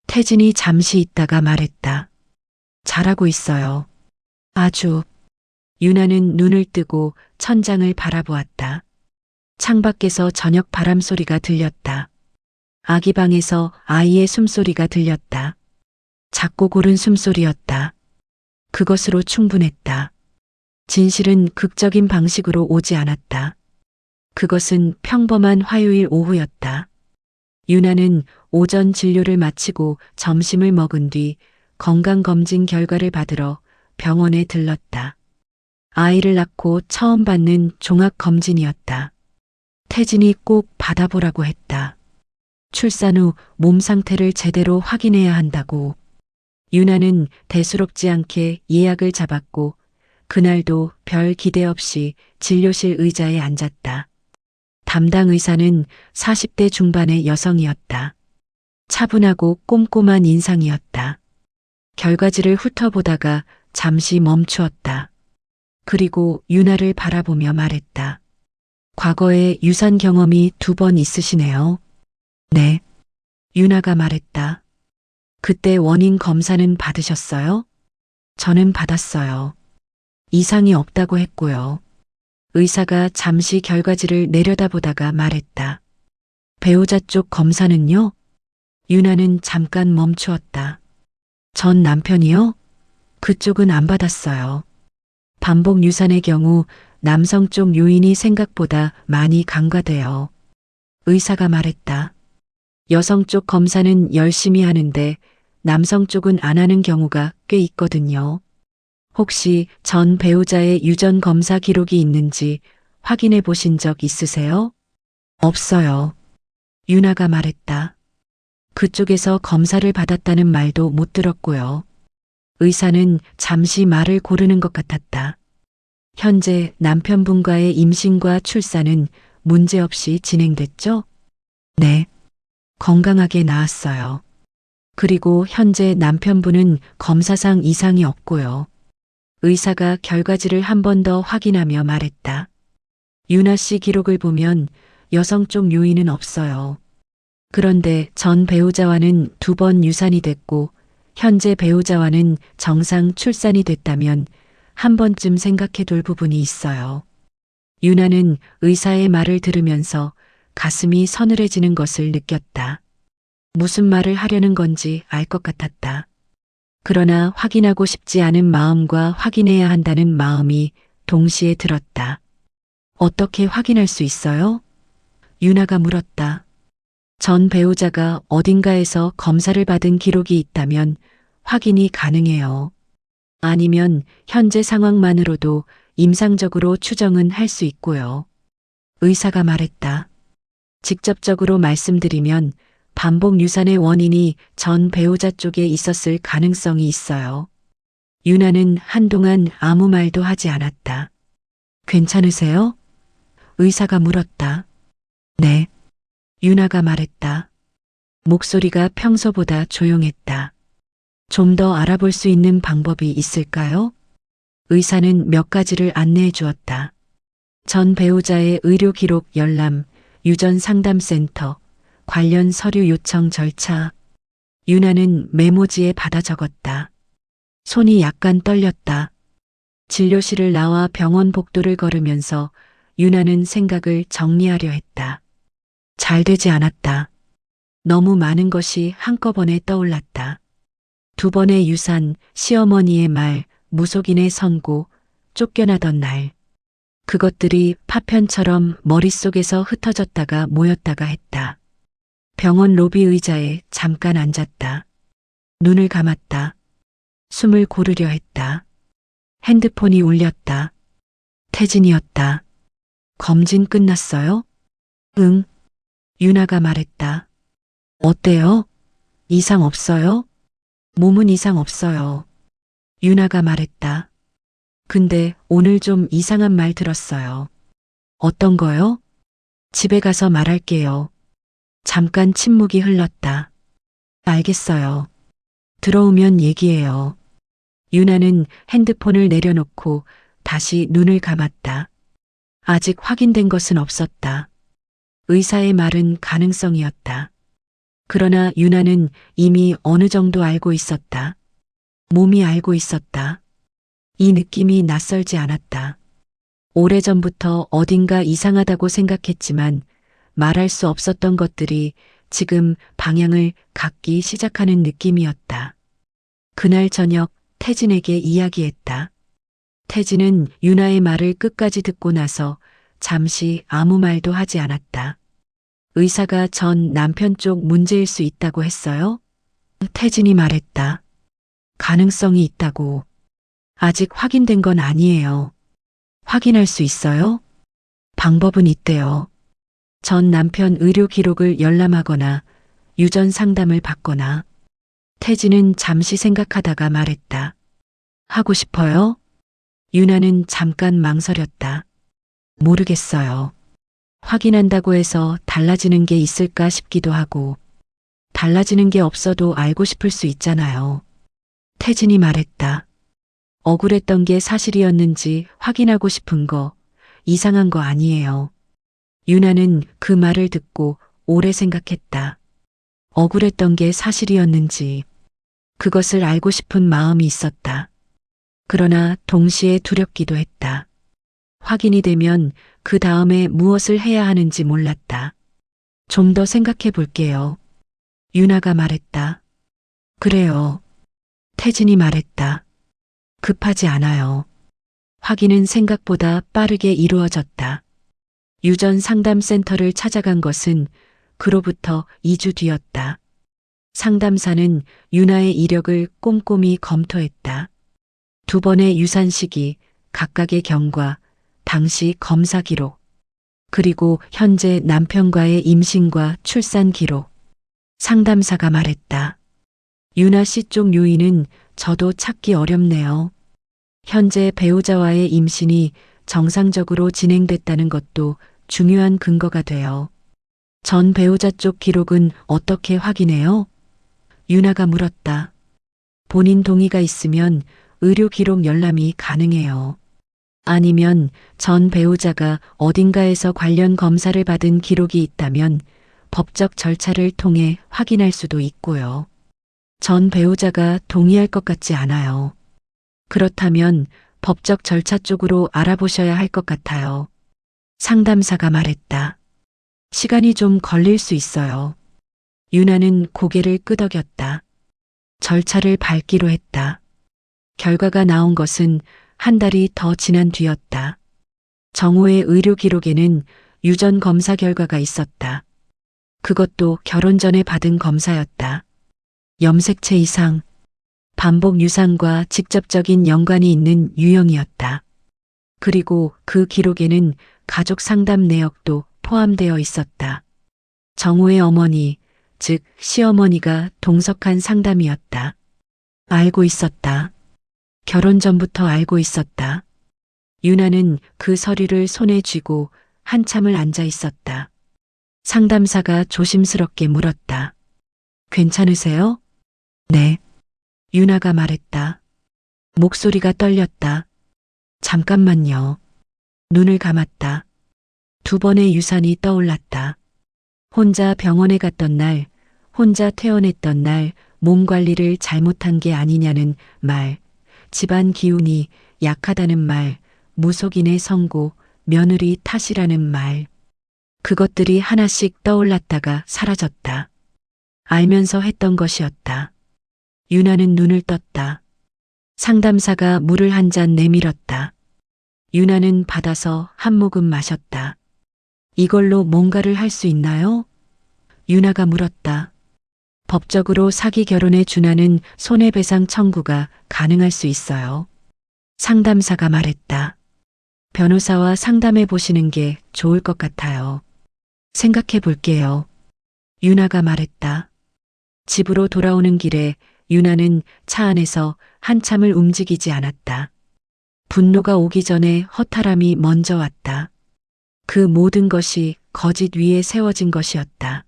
태진이 잠시 있다가 말했다. 잘하고 있어요. 아주. 유나는 눈을 뜨고 천장을 바라보았다. 창밖에서 저녁 바람 소리가 들렸다. 아기 방에서 아이의 숨소리가 들렸다. 작고 고른 숨소리였다. 그것으로 충분했다. 진실은 극적인 방식으로 오지 않았다. 그것은 평범한 화요일 오후였다. 유나는 오전 진료를 마치고 점심을 먹은 뒤 건강검진 결과를 받으러 병원에 들렀다. 아이를 낳고 처음 받는 종합검진이었다. 태진이 꼭 받아보라고 했다. 출산 후 몸 상태를 제대로 확인해야 한다고. 유나는 대수롭지 않게 예약을 잡았고 그날도 별 기대 없이 진료실 의자에 앉았다. 담당 의사는 40대 중반의 여성이었다. 차분하고 꼼꼼한 인상이었다. 결과지를 훑어보다가 잠시 멈추었다. 그리고 유나를 바라보며 말했다. 과거에 유산 경험이 2번 있으시네요. 네. 유나가 말했다. 그때 원인 검사는 받으셨어요? 저는 받았어요. 이상이 없다고 했고요. 의사가 잠시 결과지를 내려다보다가 말했다. 배우자 쪽 검사는요? 유나는 잠깐 멈추었다. 전 남편이요? 그쪽은 안 받았어요. 반복 유산의 경우 남성 쪽 요인이 생각보다 많이 간과돼요. 의사가 말했다. 여성 쪽 검사는 열심히 하는데 남성 쪽은 안 하는 경우가 꽤 있거든요. 혹시 전 배우자의 유전 검사 기록이 있는지 확인해 보신 적 있으세요? 없어요. 유나가 말했다. 그쪽에서 검사를 받았다는 말도 못 들었고요. 의사는 잠시 말을 고르는 것 같았다. 현재 남편분과의 임신과 출산은 문제없이 진행됐죠? 네. 건강하게 나았어요. 그리고 현재 남편분은 검사상 이상이 없고요. 의사가 결과지를 한 번 더 확인하며 말했다. 유나 씨 기록을 보면 여성 쪽 요인은 없어요. 그런데 전 배우자와는 2번 유산이 됐고 현재 배우자와는 정상 출산이 됐다면 한 번쯤 생각해 둘 부분이 있어요. 유나는 의사의 말을 들으면서 가슴이 서늘해지는 것을 느꼈다. 무슨 말을 하려는 건지 알 것 같았다. 그러나 확인하고 싶지 않은 마음과 확인해야 한다는 마음이 동시에 들었다. 어떻게 확인할 수 있어요? 유나가 물었다. 전 배우자가 어딘가에서 검사를 받은 기록이 있다면 확인이 가능해요. 아니면 현재 상황만으로도 임상적으로 추정은 할 수 있고요. 의사가 말했다. 직접적으로 말씀드리면 반복 유산의 원인이 전 배우자 쪽에 있었을 가능성이 있어요. 유나는 한동안 아무 말도 하지 않았다. 괜찮으세요? 의사가 물었다. 네. 유나가 말했다. 목소리가 평소보다 조용했다. 좀 더 알아볼 수 있는 방법이 있을까요? 의사는 몇 가지를 안내해 주었다. 전 배우자의 의료 기록 열람, 유전 상담센터, 관련 서류 요청 절차. 유나는 메모지에 받아 적었다. 손이 약간 떨렸다. 진료실을 나와 병원 복도를 걸으면서 유나는 생각을 정리하려 했다. 잘 되지 않았다. 너무 많은 것이 한꺼번에 떠올랐다. 2번의 유산, 시어머니의 말, 무속인의 선고, 쫓겨나던 날. 그것들이 파편처럼 머릿속에서 흩어졌다가 모였다가 했다. 병원 로비 의자에 잠깐 앉았다. 눈을 감았다. 숨을 고르려 했다. 핸드폰이 울렸다. 태진이었다. 검진 끝났어요? 응. 유나가 말했다. 어때요? 이상 없어요? 몸은 이상 없어요. 유나가 말했다. 근데 오늘 좀 이상한 말 들었어요. 어떤 거요? 집에 가서 말할게요. 잠깐 침묵이 흘렀다. 알겠어요. 들어오면 얘기해요. 유나는 핸드폰을 내려놓고 다시 눈을 감았다. 아직 확인된 것은 없었다. 의사의 말은 가능성이었다. 그러나 유나는 이미 어느 정도 알고 있었다. 몸이 알고 있었다. 이 느낌이 낯설지 않았다. 오래전부터 어딘가 이상하다고 생각했지만 말할 수 없었던 것들이 지금 방향을 갖기 시작하는 느낌이었다. 그날 저녁 태진에게 이야기했다. 태진은 유나의 말을 끝까지 듣고 나서 잠시 아무 말도 하지 않았다. 의사가 전 남편 쪽 문제일 수 있다고 했어요? 태진이 말했다. 가능성이 있다고. 아직 확인된 건 아니에요. 확인할 수 있어요? 방법은 있대요. 전 남편 의료 기록을 열람하거나 유전 상담을 받거나. 태진은 잠시 생각하다가 말했다. 하고 싶어요? 유나는 잠깐 망설였다. 모르겠어요. 확인한다고 해서 달라지는 게 있을까 싶기도 하고, 달라지는 게 없어도 알고 싶을 수 있잖아요. 태진이 말했다. 억울했던 게 사실이었는지 확인하고 싶은 거, 이상한 거 아니에요. 유나는 그 말을 듣고 오래 생각했다. 억울했던 게 사실이었는지, 그것을 알고 싶은 마음이 있었다. 그러나 동시에 두렵기도 했다. 확인이 되면 그 다음에 무엇을 해야 하는지 몰랐다. 좀 더 생각해 볼게요. 유나가 말했다. 그래요. 태진이 말했다. 급하지 않아요. 확인은 생각보다 빠르게 이루어졌다. 유전 상담센터를 찾아간 것은 그로부터 2주 뒤였다. 상담사는 유나의 이력을 꼼꼼히 검토했다. 2번의 유산 시기, 각각의 경과, 당시 검사 기록, 그리고 현재 남편과의 임신과 출산 기록. 상담사가 말했다. 유나 씨 쪽 요인은 저도 찾기 어렵네요. 현재 배우자와의 임신이 정상적으로 진행됐다는 것도 중요한 근거가 돼요. 전 배우자 쪽 기록은 어떻게 확인해요? 유나가 물었다. 본인 동의가 있으면 의료 기록 열람이 가능해요. 아니면 전 배우자가 어딘가에서 관련 검사를 받은 기록이 있다면 법적 절차를 통해 확인할 수도 있고요. 전 배우자가 동의할 것 같지 않아요. 그렇다면 법적 절차 쪽으로 알아보셔야 할 것 같아요. 상담사가 말했다. 시간이 좀 걸릴 수 있어요. 유나는 고개를 끄덕였다. 절차를 밟기로 했다. 결과가 나온 것은 한 달이 더 지난 뒤였다. 정호의 의료 기록에는 유전 검사 결과가 있었다. 그것도 결혼 전에 받은 검사였다. 염색체 이상, 반복 유산과 직접적인 연관이 있는 유형이었다. 그리고 그 기록에는 가족 상담 내역도 포함되어 있었다. 정호의 어머니, 즉 시어머니가 동석한 상담이었다. 알고 있었다. 결혼 전부터 알고 있었다. 유나는 그 서류를 손에 쥐고 한참을 앉아 있었다. 상담사가 조심스럽게 물었다. 괜찮으세요? 네. 유나가 말했다. 목소리가 떨렸다. 잠깐만요. 눈을 감았다. 2번의 유산이 떠올랐다. 혼자 병원에 갔던 날, 혼자 퇴원했던 날 몸 관리를 잘못한 게 아니냐는 말, 집안 기운이 약하다는 말, 무속인의 선고, 며느리 탓이라는 말. 그것들이 하나씩 떠올랐다가 사라졌다. 알면서 했던 것이었다. 유나는 눈을 떴다. 상담사가 물을 한 잔 내밀었다. 유나는 받아서 한 모금 마셨다. 이걸로 뭔가를 할 수 있나요? 유나가 물었다. 법적으로 사기 결혼에 준하는 손해배상 청구가 가능할 수 있어요. 상담사가 말했다. 변호사와 상담해 보시는 게 좋을 것 같아요. 생각해 볼게요. 유나가 말했다. 집으로 돌아오는 길에 유나는 차 안에서 한참을 움직이지 않았다. 분노가 오기 전에 허탈함이 먼저 왔다. 그 모든 것이 거짓 위에 세워진 것이었다.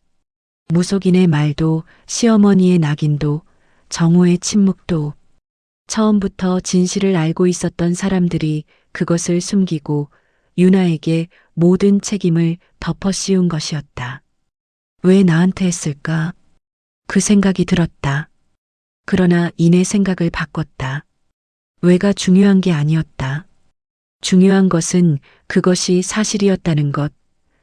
무속인의 말도, 시어머니의 낙인도, 정호의 침묵도, 처음부터 진실을 알고 있었던 사람들이 그것을 숨기고 유나에게 모든 책임을 덮어 씌운 것이었다. 왜 나한테 했을까? 그 생각이 들었다. 그러나 이내 생각을 바꿨다. 왜가 중요한 게 아니었다. 중요한 것은 그것이 사실이었다는 것,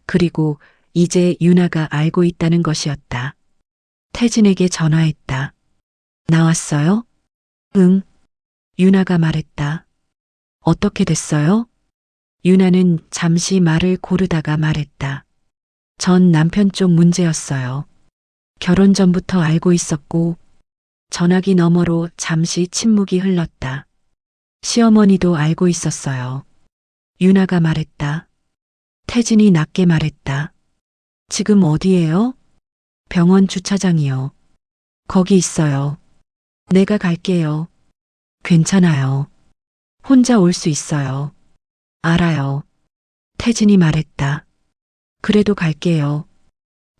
그리고 이제 유나가 알고 있다는 것이었다. 태진에게 전화했다. 나왔어요? 응. 유나가 말했다. 어떻게 됐어요? 유나는 잠시 말을 고르다가 말했다. 전 남편 쪽 문제였어요. 결혼 전부터 알고 있었고, 전화기 너머로 잠시 침묵이 흘렀다. 시어머니도 알고 있었어요. 유나가 말했다. 태진이 낮게 말했다. 지금 어디예요? 병원 주차장이요. 거기 있어요. 내가 갈게요. 괜찮아요. 혼자 올 수 있어요. 알아요. 태진이 말했다. 그래도 갈게요.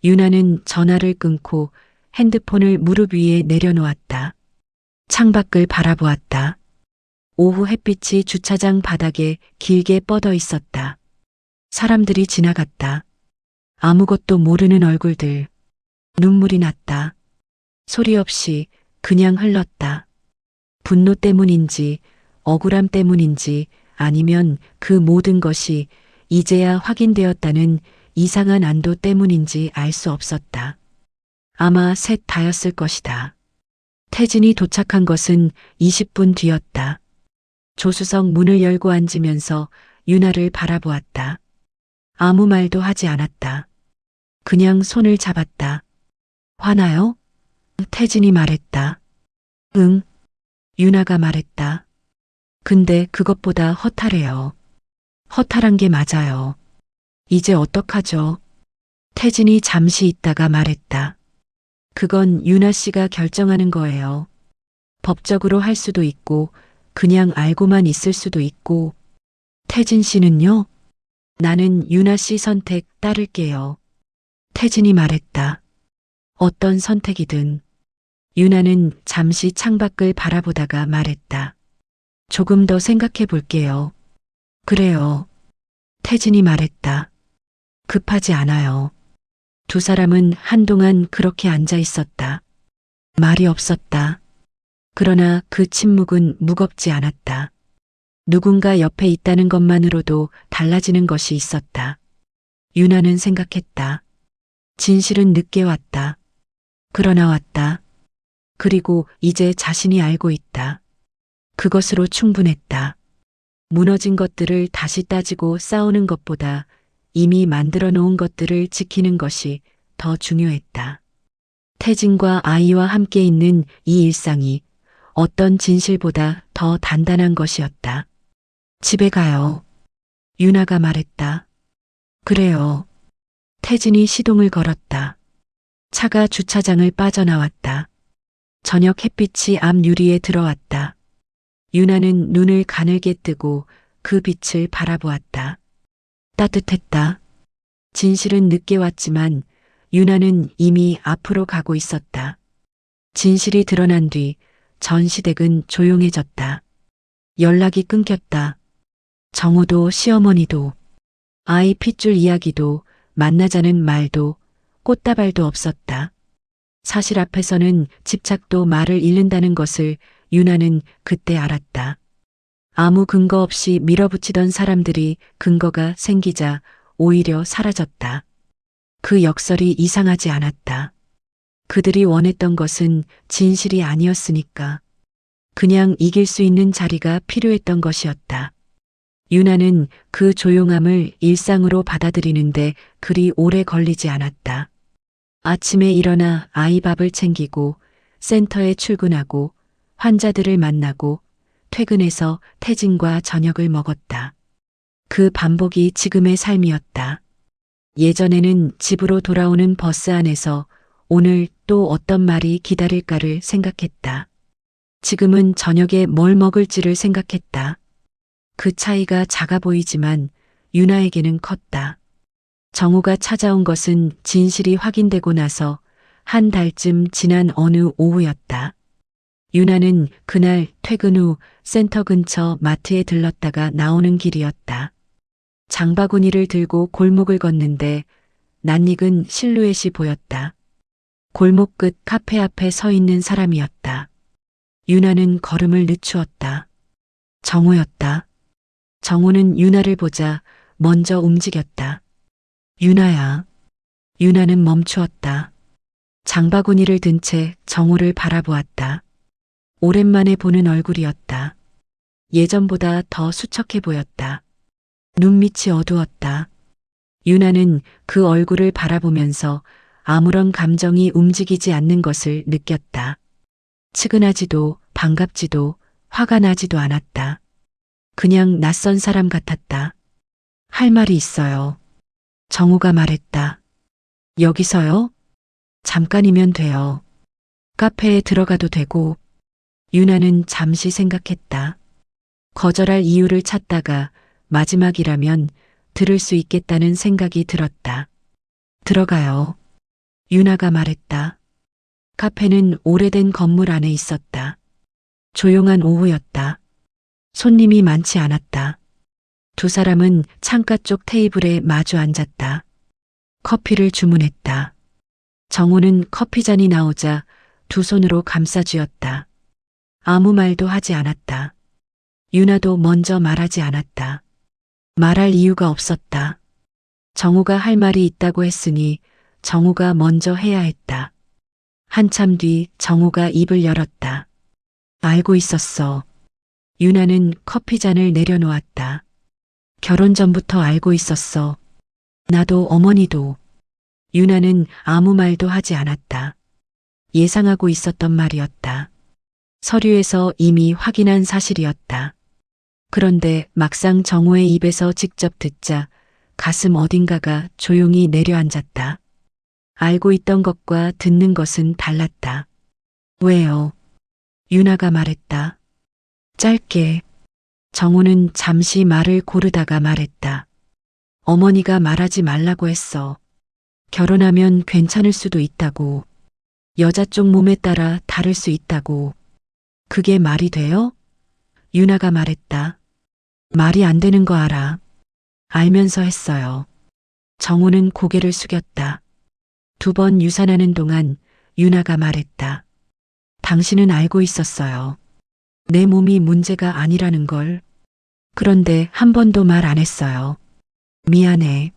유나는 전화를 끊고 핸드폰을 무릎 위에 내려놓았다. 창밖을 바라보았다. 오후 햇빛이 주차장 바닥에 길게 뻗어 있었다. 사람들이 지나갔다. 아무것도 모르는 얼굴들. 눈물이 났다. 소리 없이 그냥 흘렀다. 분노 때문인지 억울함 때문인지 아니면 그 모든 것이 이제야 확인되었다는 이상한 안도 때문인지 알 수 없었다. 아마 셋 다였을 것이다. 태진이 도착한 것은 20분 뒤였다. 조수석 문을 열고 앉으면서 윤아를 바라보았다. 아무 말도 하지 않았다. 그냥 손을 잡았다. 화나요? 태진이 말했다. 응. 윤아가 말했다. 근데 그것보다 허탈해요. 허탈한 게 맞아요. 이제 어떡하죠? 태진이 잠시 있다가 말했다. 그건 윤아 씨가 결정하는 거예요. 법적으로 할 수도 있고, 그냥 알고만 있을 수도 있고. 태진 씨는요? 나는 윤아 씨 선택 따를게요. 태진이 말했다. 어떤 선택이든. 윤아는 잠시 창밖을 바라보다가 말했다. 조금 더 생각해 볼게요. 그래요. 태진이 말했다. 급하지 않아요. 두 사람은 한동안 그렇게 앉아 있었다. 말이 없었다. 그러나 그 침묵은 무겁지 않았다. 누군가 옆에 있다는 것만으로도 달라지는 것이 있었다. 윤아는 생각했다. 진실은 늦게 왔다. 그러나 왔다. 그리고 이제 자신이 알고 있다. 그것으로 충분했다. 무너진 것들을 다시 따지고 싸우는 것보다 이미 만들어 놓은 것들을 지키는 것이 더 중요했다. 태진과 아이와 함께 있는 이 일상이 어떤 진실보다 더 단단한 것이었다. 집에 가요. 윤아가 말했다. 그래요. 태진이 시동을 걸었다. 차가 주차장을 빠져나왔다. 저녁 햇빛이 앞 유리에 들어왔다. 윤아는 눈을 가늘게 뜨고 그 빛을 바라보았다. 따뜻했다. 진실은 늦게 왔지만 윤아는 이미 앞으로 가고 있었다. 진실이 드러난 뒤 전시댁은 조용해졌다. 연락이 끊겼다. 정우도 시어머니도 아이 핏줄 이야기도 만나자는 말도 꽃다발도 없었다. 사실 앞에서는 집착도 말을 잃는다는 것을 윤아는 그때 알았다. 아무 근거 없이 밀어붙이던 사람들이 근거가 생기자 오히려 사라졌다. 그 역설이 이상하지 않았다. 그들이 원했던 것은 진실이 아니었으니까. 그냥 이길 수 있는 자리가 필요했던 것이었다. 윤아는 그 조용함을 일상으로 받아들이는데 그리 오래 걸리지 않았다. 아침에 일어나 아이 밥을 챙기고 센터에 출근하고 환자들을 만나고 퇴근해서 태진과 저녁을 먹었다. 그 반복이 지금의 삶이었다. 예전에는 집으로 돌아오는 버스 안에서 오늘 또 어떤 말이 기다릴까를 생각했다. 지금은 저녁에 뭘 먹을지를 생각했다. 그 차이가 작아 보이지만 윤아에게는 컸다. 정우가 찾아온 것은 진실이 확인되고 나서 한 달쯤 지난 어느 오후였다. 윤아는 그날 퇴근 후 센터 근처 마트에 들렀다가 나오는 길이었다. 장바구니를 들고 골목을 걷는데 낯익은 실루엣이 보였다. 골목 끝 카페 앞에 서 있는 사람이었다. 윤아는 걸음을 늦추었다. 정우였다. 정우는 윤아를 보자 먼저 움직였다. 윤아야. 윤아는 멈추었다. 장바구니를 든 채 정우를 바라보았다. 오랜만에 보는 얼굴이었다. 예전보다 더 수척해 보였다. 눈밑이 어두웠다. 윤아는 그 얼굴을 바라보면서 아무런 감정이 움직이지 않는 것을 느꼈다. 측은하지도 반갑지도 화가 나지도 않았다. 그냥 낯선 사람 같았다. 할 말이 있어요. 정우가 말했다. 여기서요? 잠깐이면 돼요. 카페에 들어가도 되고. 윤아는 잠시 생각했다. 거절할 이유를 찾다가 마지막이라면 들을 수 있겠다는 생각이 들었다. 들어가요. 윤아가 말했다. 카페는 오래된 건물 안에 있었다. 조용한 오후였다. 손님이 많지 않았다. 두 사람은 창가 쪽 테이블에 마주 앉았다. 커피를 주문했다. 정우는 커피잔이 나오자 두 손으로 감싸 쥐었다. 아무 말도 하지 않았다. 유나도 먼저 말하지 않았다. 말할 이유가 없었다. 정우가 할 말이 있다고 했으니 정우가 먼저 해야 했다. 한참 뒤 정우가 입을 열었다. 알고 있었어. 유나는 커피잔을 내려놓았다. 결혼 전부터 알고 있었어. 나도 어머니도. 유나는 아무 말도 하지 않았다. 예상하고 있었던 말이었다. 서류에서 이미 확인한 사실이었다. 그런데 막상 정우의 입에서 직접 듣자 가슴 어딘가가 조용히 내려앉았다. 알고 있던 것과 듣는 것은 달랐다. 왜요? 유나가 말했다. 짧게. 정우는 잠시 말을 고르다가 말했다. 어머니가 말하지 말라고 했어. 결혼하면 괜찮을 수도 있다고. 여자 쪽 몸에 따라 다를 수 있다고. 그게 말이 돼요? 유나가 말했다. 말이 안 되는 거 알아. 알면서 했어요. 정우는 고개를 숙였다. 2번 유산하는 동안 유나가 말했다. 당신은 알고 있었어요. 내 몸이 문제가 아니라는 걸. 그런데 한 번도 말 안 했어요. 미안해.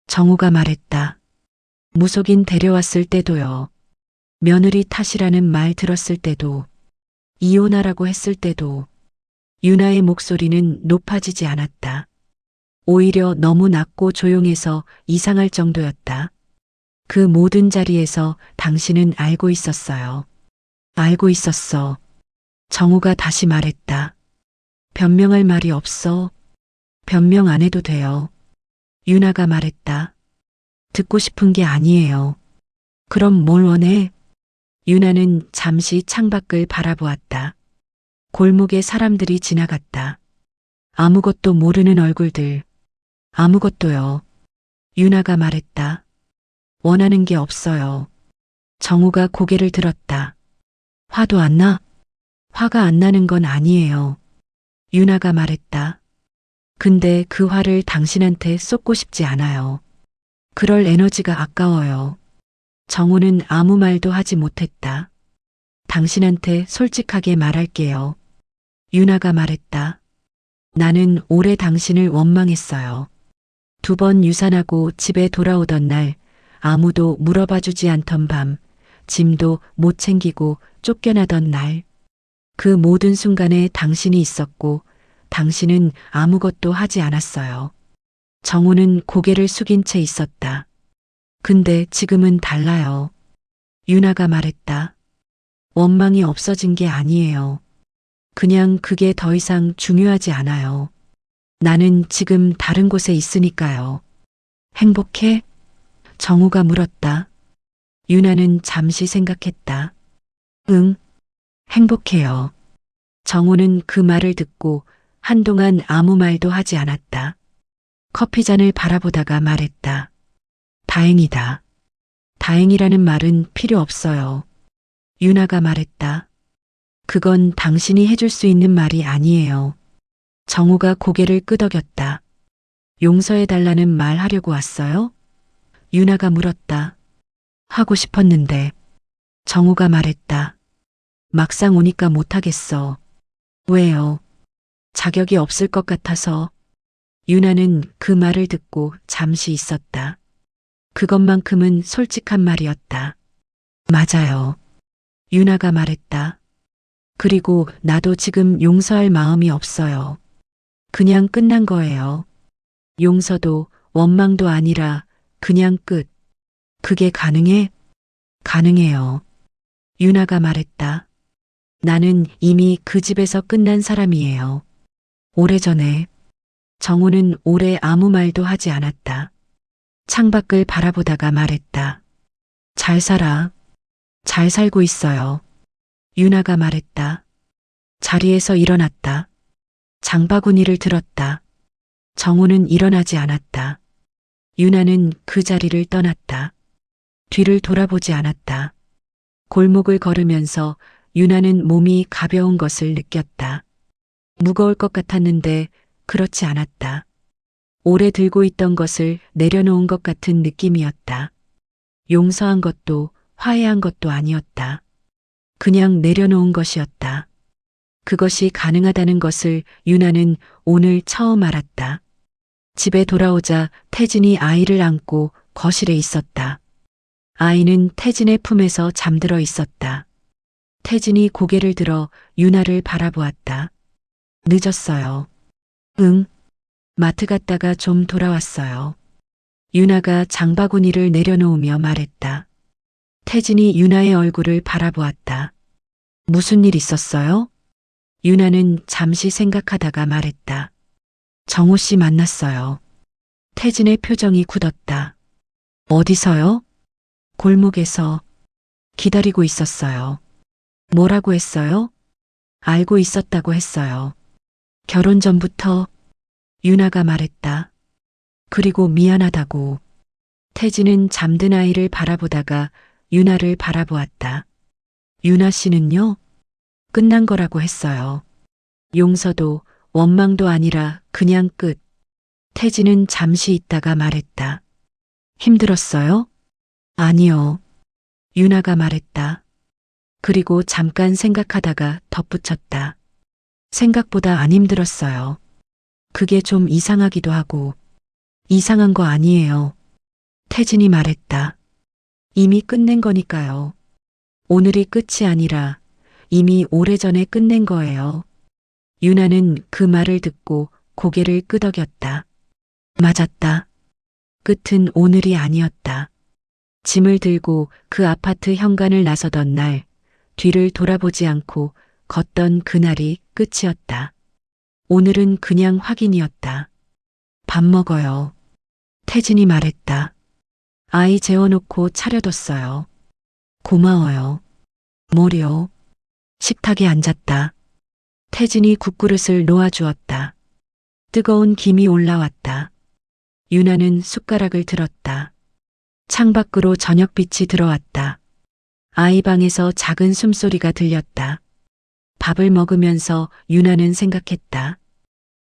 정우가 말했다. 무속인 데려왔을 때도요. 며느리 탓이라는 말 들었을 때도. 이혼하라고 했을 때도. 유나의 목소리는 높아지지 않았다. 오히려 너무 낮고 조용해서 이상할 정도였다. 그 모든 자리에서 당신은 알고 있었어요. 알고 있었어. 정우가 다시 말했다. 변명할 말이 없어. 변명 안 해도 돼요. 유나가 말했다. 듣고 싶은 게 아니에요. 그럼 뭘 원해? 유나는 잠시 창밖을 바라보았다. 골목에 사람들이 지나갔다. 아무것도 모르는 얼굴들. 아무것도요. 유나가 말했다. 원하는 게 없어요. 정우가 고개를 들었다. 화도 안 나? 화가 안 나는 건 아니에요. 유나가 말했다. 근데 그 화를 당신한테 쏟고 싶지 않아요. 그럴 에너지가 아까워요. 정우는 아무 말도 하지 못했다. 당신한테 솔직하게 말할게요. 유나가 말했다. 나는 오래 당신을 원망했어요. 2번 유산하고 집에 돌아오던 날 아무도 물어봐 주지 않던 밤, 짐도 못 챙기고 쫓겨나던 날. 그 모든 순간에 당신이 있었고 당신은 아무것도 하지 않았어요. 정우는 고개를 숙인 채 있었다. 근데 지금은 달라요. 유나가 말했다. 원망이 없어진 게 아니에요. 그냥 그게 더 이상 중요하지 않아요. 나는 지금 다른 곳에 있으니까요. 행복해? 정우가 물었다. 유나는 잠시 생각했다. 응, 행복해요. 정우는 그 말을 듣고 한동안 아무 말도 하지 않았다. 커피잔을 바라보다가 말했다. 다행이다. 다행이라는 말은 필요 없어요. 유나가 말했다. 그건 당신이 해줄 수 있는 말이 아니에요. 정우가 고개를 끄덕였다. 용서해달라는 말 하려고 왔어요? 유나가 물었다. 하고 싶었는데. 정우가 말했다. 막상 오니까 못하겠어. 왜요? 자격이 없을 것 같아서. 유나는 그 말을 듣고 잠시 있었다. 그것만큼은 솔직한 말이었다. 맞아요. 유나가 말했다. 그리고 나도 지금 용서할 마음이 없어요. 그냥 끝난 거예요. 용서도 원망도 아니라 그냥 끝. 그게 가능해? 가능해요. 유나가 말했다. 나는 이미 그 집에서 끝난 사람이에요. 오래전에. 정우는 오래 아무 말도 하지 않았다. 창밖을 바라보다가 말했다. 잘 살아. 잘 살고 있어요. 유나가 말했다. 자리에서 일어났다. 장바구니를 들었다. 정우는 일어나지 않았다. 유나는 그 자리를 떠났다. 뒤를 돌아보지 않았다. 골목을 걸으면서 유나는 몸이 가벼운 것을 느꼈다. 무거울 것 같았는데 그렇지 않았다. 오래 들고 있던 것을 내려놓은 것 같은 느낌이었다. 용서한 것도 화해한 것도 아니었다. 그냥 내려놓은 것이었다. 그것이 가능하다는 것을 유나는 오늘 처음 알았다. 집에 돌아오자 태진이 아이를 안고 거실에 있었다. 아이는 태진의 품에서 잠들어 있었다. 태진이 고개를 들어 유나를 바라보았다. 늦었어요. 응. 마트 갔다가 좀 돌아왔어요. 유나가 장바구니를 내려놓으며 말했다. 태진이 유나의 얼굴을 바라보았다. 무슨 일 있었어요? 유나는 잠시 생각하다가 말했다. 정호 씨 만났어요. 태진의 표정이 굳었다. 어디서요? 골목에서 기다리고 있었어요. 뭐라고 했어요? 알고 있었다고 했어요. 결혼 전부터 유나가 말했다. 그리고 미안하다고. 태진은 잠든 아이를 바라보다가 유나를 바라보았다. 유나 씨는요? 끝난 거라고 했어요. 용서도 원망도 아니라 그냥 끝. 태진은 잠시 있다가 말했다. 힘들었어요? 아니요. 유나가 말했다. 그리고 잠깐 생각하다가 덧붙였다. 생각보다 안 힘들었어요. 그게 좀 이상하기도 하고. 이상한 거 아니에요. 태진이 말했다. 이미 끝낸 거니까요. 오늘이 끝이 아니라 이미 오래전에 끝낸 거예요. 유나는 그 말을 듣고 고개를 끄덕였다. 맞았다. 끝은 오늘이 아니었다. 짐을 들고 그 아파트 현관을 나서던 날, 뒤를 돌아보지 않고 걷던 그날이 끝이었다. 오늘은 그냥 확인이었다. 밥 먹어요. 태진이 말했다. 아이 재워놓고 차려뒀어요. 고마워요. 뭐려? 식탁에 앉았다. 태진이 국그릇을 놓아주었다. 뜨거운 김이 올라왔다. 유나는 숟가락을 들었다. 창밖으로 저녁빛이 들어왔다. 아이 방에서 작은 숨소리가 들렸다. 밥을 먹으면서 유나는 생각했다.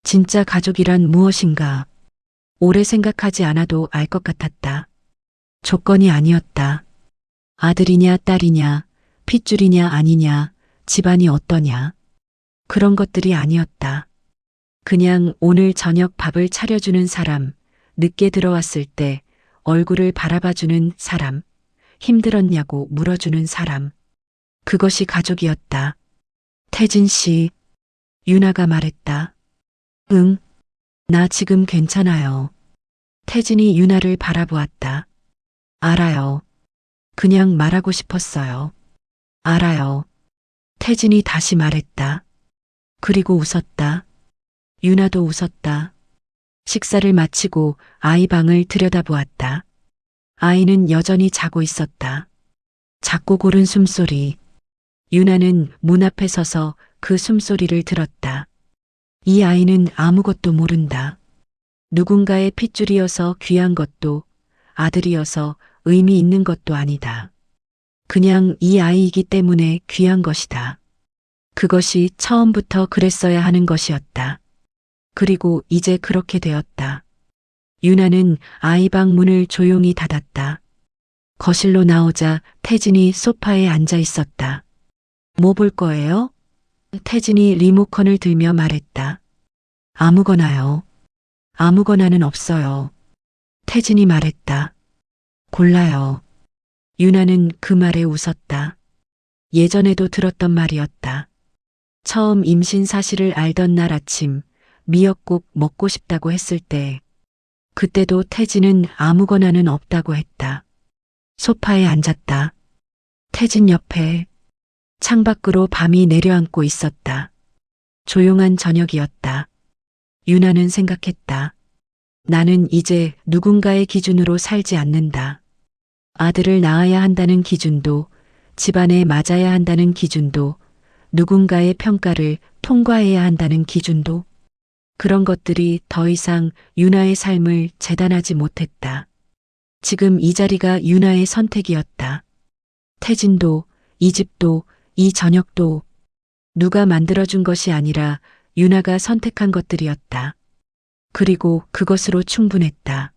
진짜 가족이란 무엇인가? 오래 생각하지 않아도 알 것 같았다. 조건이 아니었다. 아들이냐 딸이냐, 핏줄이냐 아니냐, 집안이 어떠냐. 그런 것들이 아니었다. 그냥 오늘 저녁 밥을 차려주는 사람, 늦게 들어왔을 때 얼굴을 바라봐주는 사람, 힘들었냐고 물어주는 사람. 그것이 가족이었다. 태진 씨, 유나가 말했다. 응, 나 지금 괜찮아요. 태진이 유나를 바라보았다. 알아요. 그냥 말하고 싶었어요. 알아요. 태진이 다시 말했다. 그리고 웃었다. 유나도 웃었다. 식사를 마치고 아이 방을 들여다보았다. 아이는 여전히 자고 있었다. 작고 고른 숨소리. 유나는 문 앞에 서서 그 숨소리를 들었다. 이 아이는 아무것도 모른다. 누군가의 핏줄이어서 귀한 것도 아들이어서 의미 있는 것도 아니다. 그냥 이 아이이기 때문에 귀한 것이다. 그것이 처음부터 그랬어야 하는 것이었다. 그리고 이제 그렇게 되었다. 유나는 아이방 문을 조용히 닫았다. 거실로 나오자 태진이 소파에 앉아 있었다. 뭐 볼 거예요? 태진이 리모컨을 들며 말했다. 아무거나요. 아무거나는 없어요. 태진이 말했다. 골라요. 유나는 그 말에 웃었다. 예전에도 들었던 말이었다. 처음 임신 사실을 알던 날 아침 미역국 먹고 싶다고 했을 때 그때도 태진은 아무거나는 없다고 했다. 소파에 앉았다. 태진 옆에 창밖으로 밤이 내려앉고 있었다. 조용한 저녁이었다. 유나는 생각했다. 나는 이제 누군가의 기준으로 살지 않는다. 아들을 낳아야 한다는 기준도, 집안에 맞아야 한다는 기준도, 누군가의 평가를 통과해야 한다는 기준도, 그런 것들이 더 이상 유나의 삶을 재단하지 못했다. 지금 이 자리가 유나의 선택이었다. 태진도, 이 집도, 이 저녁도 누가 만들어준 것이 아니라 유나가 선택한 것들이었다. 그리고 그것으로 충분했다.